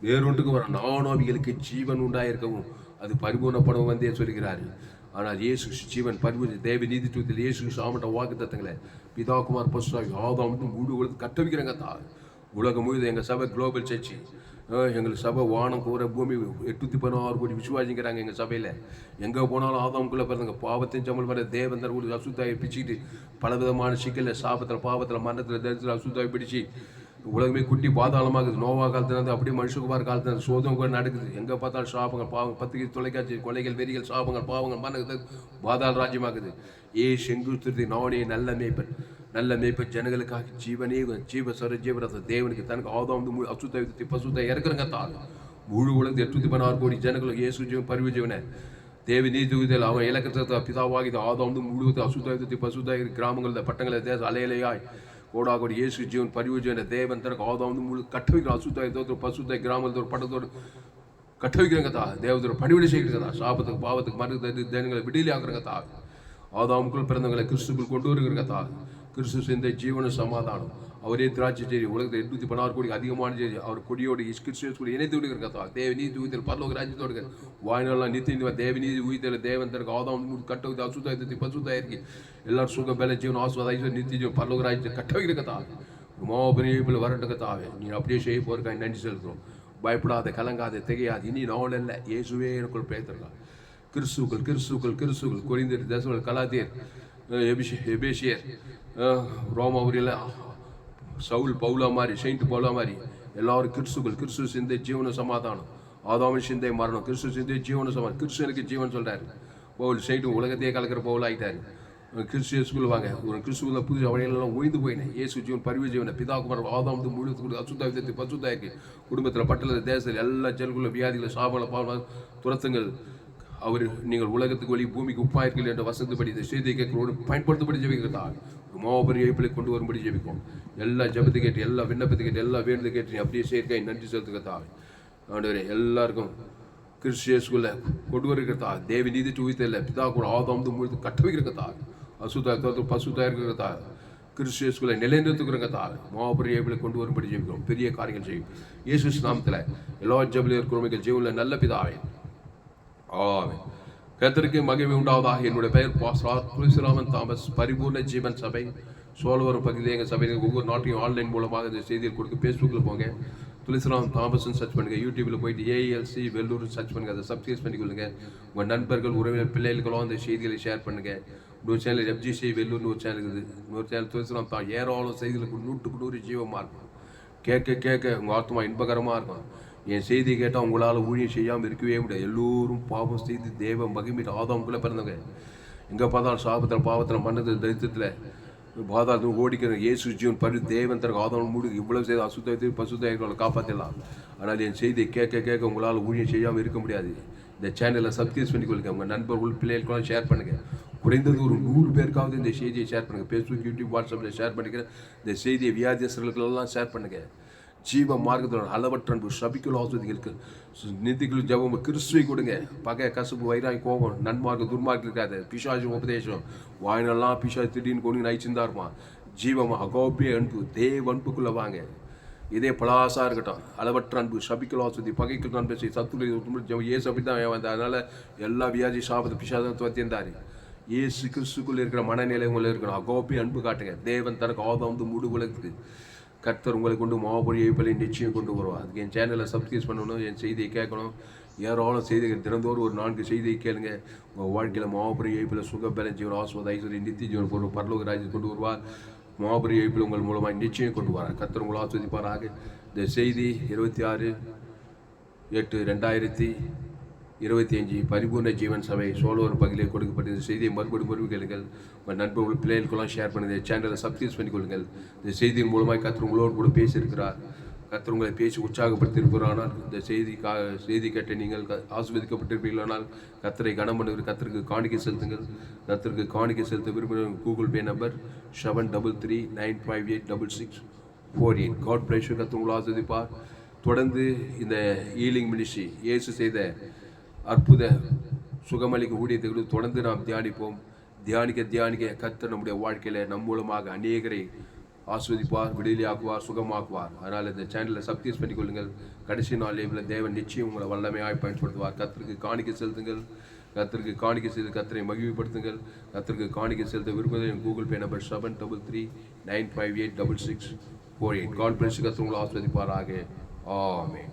வேறொன்றுக்கு வர நானும் அவைகளுக்கு ஜீவன் உண்டாயிருக்கவும் அது பரிபூர்ணப்படவும் வந்தே சொல்கிறாரு. ஆனால் இயேசு ஜீவன் பரிபூர்ண தேவ நீதித்துவத்தில் இயேசு சாமட்ட வாக்கு தத்தங்களை பிதாகுமார் பசுவாகி ஆதாம் மூடு கொடுத்து கட்டவிக்கிறாங்க தான். உலகம் முழுது எங்கள் சபை குளோபல் சர்ச்சு, எங்களுக்கு சபை வானம் கூற பூமி 816 கோடி விசுவாசிக்கிறாங்க எங்கள் சபையில். எங்கே போனாலும் ஆதாமுக்குள்ளே பிறந்தங்க பாவத்தின் சம்பளம் வர தேவந்தர் ஒரு அசுத்தாயை பிடிச்சிட்டு பலவிதமான சிக்கலில் சாபத்தில் பாவத்தில் மரணத்தில் தரித்தில் அசுத்தாயை பிடிச்சி உலகமே குட்டி பாதாளமாகுது. நோவா காலத்துலேருந்து அப்படியே மனுஷகுமார் காலத்துல சோதனை கூட நடக்குது. எங்கே பார்த்தாலும் சாபங்கள் பாவங்கள், பத்திரிகை தொலைக்காட்சி கொலைகள் வெறிகள் சாபங்கள் பாவங்கள் மரணத்தில் பாதாள ராஜ்யமாகுது. செங்குத்திருதி நானே நல்ல மேய்ப்பன், நல்ல மேய்ப்பன் ஜனங்களுக்காக ஜீவனே ஜீவசர ஜீவரத தேவனுக்கு தனக்கு ஆதாம் அசுத்த பசுத்த இறக்குறங்க தான். முழு உலகத்து 816 கோடி ஜனங்களுக்கு இயேசு ஜீவன் பரிவு ஜீவனை தேவ நீதியில் அவன் இலக்கத்தை பிதாவாகி ஆதாம் முழுவதும் அசுத்த பசுத்த கிராமங்கள் பட்டங்களை தேச அலையலையாய் கோடாகோடி இயேசு ஜீவன் பரிவு ஜீவனை தேவன் தனக்கு ஆதாம் முழு கட்ட வைக்கிற அசுத்தாயத்தோடு பசுத்தாய் கிராமத்தோட பட்டத்தோடு கட்ட வைக்கிறங்க தான். தேவத்தோட பணிவிடை செய்கிறதா. சாபத்துக்கு பாவத்துக்கு மருந்து தேவங்களை விடுதலை ஆக்குறங்க தான். ஆதாமுக்குள் பிறந்தவங்களை கிறிஸ்துக்குள் கொண்டு வருகிறங்க தான். கிறிஸ்து சேர்ந்த ஜீவன சமாதானம் அவரே திராட்சை செய்தி உலகத்தில் 816 கோடி அதிகமான செய்தி அவர் கொடியோடு கிறிஸ்துக்குள் இணைத்து விடுகிற கதா. தேவ நீதி உயிர்த்தல் பரலோக ராஜ்யத்தோடு வாய்நாளெலாம் நித்திய தேவ நீதி உயிர்த்தல் தேவன் தனக்கு ஆதாம் கட்ட வைத்து அசுத்தாயத்தை பசுத்தாயிருக்கு எல்லாரும் சுகம் பல ஜீவன் ஆசுவாத ஐஸ்வர் நித்திய ஜீவன் பரலோக ராஜ்யத்தை கட்ட வைக்கிற கதா. மாபெரிய வரட்டு கதாவே நீ அப்படியே செய்ய போறக்காய் நன்றி செலுத்துகிறோம். பயப்படாத கலங்காத திகையாது. இனி நாள் இல்லை, இயேசுவே எனக்குள் பேத்திருக்கான். கிறிஸ்துக்கள் கொரிந்தியர் தேசங்கள் கலாத்தியர் எபேசியர் ரோமாவூரில் சவுல் பவுலா மாதிரி செயின்ட் பவுலா மாதிரி எல்லாரும் கிறிஸ்து சிந்தை ஜீவன சமாதானம், ஆதாமின் சிந்தை மரணம், கிறிஸ்து சிந்தை ஜீவன சமாதானம். கிறிஸ்துவனுக்கு ஜீவன் சொல்றாரு. பவுல் செயின்ட்டு உலகத்தையே கலக்கிற பவுல் ஆகிட்டாரு. கிறிஸ்துக்குள்ள வாங்க. ஒரு கிறிஸ்துவ புது அவனையெல்லாம் ஒய்ந்து போயினேன். இயேசு ஜீவன் பரிவு ஜீவனை பிதாகுமார் ஆதாம் முழு அசுத்தாயத்தை பசுத்தாயிருக்கு. குடும்பத்தில் பட்டத்தில் தேசத்தில் எல்லா ஜனங்களும் வியாதிகளை சாபங்களை பாவம் துரத்துங்கள். அவர் நீங்கள் உலகத்துக்கு வழி பூமிக்கு உப்பாயிருக்கீர்கள் என்ற வசந்தபடி இந்த செய்தியை கேட்கிறோடு பயன்படுத்தப்படி ஜெபிக்கிறதா. மாபெரிய இயப்பிலை கொண்டு வரும்படி ஜெபிக்கும். எல்லா ஜபத்தை கேட்டு எல்லா விண்ணப்பத்தை கேட்டு எல்லா வேண்டுதை கேட்டு அப்படியே சேர்க்கை நன்றி செலுத்துக்கிறதா. ஆண்டவரே எல்லாருக்கும் கிறிஸ்துக்குள்ள கொண்டு வருகிறதா. தேவி நீதி உயிர்த்தல பிதா கூட ஆதாம் முழுத்து கட்ட வைக்கிறதா. அசுத்தாயத்தோடு பசுத்தாய் இருக்கிறதா. கிறிஸ்துக்குள்ள நிலைநிறுத்துக்கிறதா. மாபெரிய இயப்பிலை கொண்டு வரும்படி ஜெபிக்கிறோம். பெரிய காரியங்கள் செய்யும் இயேசு நாமத்தில் எல்லா ஜபலையும் இருக்கிறவங்க ஜீவனில் நல்ல பிதாவே. ஆமென். கர்த்தருக்கு மகிமை உண்டாவதாக. என்னுடைய பெயர் துளசிராமன் தாமஸ். பரிபூர்ண ஜீவன் சபை சோழவரம் பகுதியில் எங்கள் சபையில் ஒவ்வொரு நாட்டையும் ஆன்லைன் மூலமாக இந்த செய்தியை கொடுக்க. ஃபேஸ்புக்கில் போங்க, துளசிராமன் தாமஸ்ன்னு சர்ச் பண்ணுங்கள். யூடியூப்பில் போயிட்டு ஏஎல்சி வெள்ளூர்னு சர்ச் பண்ணுங்கள். அதை சப்ஸ்கிரைப் பண்ணிக்கொள்ளுங்க. உங்கள் நண்பர்கள் உறவினர் பிள்ளைகளுக்கெல்லாம் அந்த செய்திகளை ஷேர் பண்ணுங்கள். இன்னொரு சேனல் FGC வெள்ளூர்னு ஒரு சேனல் இருக்குது. இன்னொரு சேனல் துளசிராமன் தான். ஏராளம் செய்திகளுக்கு 100% ஜீவமாக இருக்கும். கேட்க உங்கள் ஆத்மா இன்பகரமாக இருக்கும். என் செய்தி கேட்டால் உங்களால் ஊழியம் செய்யாமல் இருக்கவே முடியாது. எல்லோரும் பாவம் செய்து தேவ மகிமையிட்டு ஆதாமுக்குள்ளே பிறந்தவங்க. எங்கே பார்த்தாலும் சாபத்தில் பாவத்தில் மன்னத்தில் தரித்திரத்தில் பாதாளத்தில் ஓடிக்கிற இயேசு ஜீவன் பரி தேவன் தனக்கு ஆதாம் மூடு இவ்வளவு செய்து அசுத்தத்தை பசுத்தாய்களை காப்பாற்றலாம். ஆனால் என் செய்தியை கேட்க உங்களால் ஊழியம் செய்யாமல் இருக்க முடியாது. இந்த சேனலை சப்ஸ்கிரைப் பண்ணிக்கொள்ளுங்க. உங்கள் நண்பர்கள் பிள்ளைகளுக்கெல்லாம் ஷேர் பண்ணுங்கள். குறைந்தது ஒரு 100 பேருக்காவது இந்த செய்தியை ஷேர் பண்ணுங்கள். ஃபேஸ்புக், யூடியூப், வாட்ஸ்அப்பில் ஷேர் பண்ணிக்கிறேன். இந்த செய்தியை வியாதியஸ்தர்களுக்கெல்லாம் ஷேர் பண்ணுங்கள். ஜீவ மார்க்கத்தோட அளவற்ற அன்பு சபிக்குள் ஆஸ்வதிகளுக்கு நிதிக்குள் ஜபம் கிறிஸ்துவை கொடுங்க. பகை கசப்பு வைராய் கோபம் நன்மார்க்க துர்மார்க்கு இருக்காது. பிசாசு உபதேசம் வாயினெல்லாம் பிசாசு திடீர்னு கொண்டு நயிச்சுந்தா இருப்பான். ஜீவமா அகோபிய அன்பு தேவ அன்புக்குள்ளே வாங்க. இதே பலாசா இருக்கட்டும். அளவற்ற அன்பு சபிக்குள் ஆஸ்வதி பகைக்குள் நான் பேசி சத்துள்ள ஏசு அப்படி தான் வந்தார். அதனால எல்லா வியாதி சாபத்தை பிசாசம் துவத்தியிருந்தாரு. ஏசு கிறிஸ்துக்குள்ளே இருக்கிற மனநிலை உங்களை இருக்கணும். அகோபிய அன்பு காட்டுங்க. தேவன் தனக்கு ஆதாம் முழு உலகத்துக்கு கர்த்தர் உங்களை கொண்டு மாபெரிய இயப்பிலை நிச்சயம் கொண்டு வருவார். அதுக்கு என் சேனலை சப்ஸ்கிரைப் பண்ணணும். என் செய்தியை கேட்கணும். ஏராளம் செய்திகள் தினந்தோறும் ஒரு 4 செய்தியை கேளுங்க. உங்கள் வாழ்க்கையில் மாபெரிய இயப்பில் சுக பலம் ஜீவன் ஆஸ்வாத ஐஸ்வர்யம் நித்திய ஜீவன் பொருள் பரலோக ராஜ்யத்தை கொண்டு வருவார். மாபெரிய இயப்பில் உங்கள் மூலமாக நிச்சயம் கொண்டு வரார். கர்த்தர் உங்களை ஆஸ்வதிப்பாராக. இந்த செய்தி 26/8/2000 25 பரிபூர்ண ஜீவன் சபை சோழர் பகுதியில் கொடுக்கப்பட்ட இந்த செய்தியை மறுபடியும் கேளுங்கள். உங்கள் நண்பர்கள் பிள்ளைகளுக்கெல்லாம் ஷேர் பண்ணுங்கள். சேனலை சப்ஸ்கிரைப் பண்ணிக்கொள்ளுங்கள். இந்த செய்தியின் மூலமாக கர்த்தர் உங்களோடு கூட பேசியிருக்கிறார். கர்த்தர் உங்களை பேசி உற்சாகப்படுத்தியிருக்கிறானால் இந்த செய்தி கேட்ட நீங்கள் ஆசீர்வதிக்கப்பட்டிருப்பீர்களானால் கர்த்தரை கனம் பண்ணுகிற கர்த்தருக்கு காணிக்கை செலுத்துங்கள். கர்த்தருக்கு காணிக்கை செலுத்த விரும்புகிற Google Pay number 7339586648. God bless you. கர்த்தர் உங்களை ஆசீர்வதிப்பார். தொடர்ந்து இந்த ஹீலிங் மினிஸ்ட்ரி இயேசு செய்த அற்புத சுகமளிக்க ஊழியத்தை தொடர்ந்து நாம் தியானிக்க கர்த்தர் நம்முடைய வாழ்க்கையில நம் மூலமாக அநேகரை ஆஸ்வதிப்பார், விடுதலையாக்குவார், சுகமாக்குவார். அதனால் இந்த சேனலை சப்ஸ்கிரைப் பண்ணிக்கொள்ளுங்கள். கடைசி நாளில் தேவன் நிச்சயம் உங்களை வல்லமையாக பயன்படுத்துவார். கர்த்தருக்கு காணிக்கை செலுத்துங்கள். கர்த்தருக்கு காணிக்கை செய்து கர்த்தரை மகிழ்வுபடுத்துங்கள். கர்த்தருக்கு காணிக்கை செலுத்த விரும்புவது என் Google Pay number 7339586648. God bless. கர்த்தர் உங்களை ஆஸ்வதிப்பாராக. ஆமென்.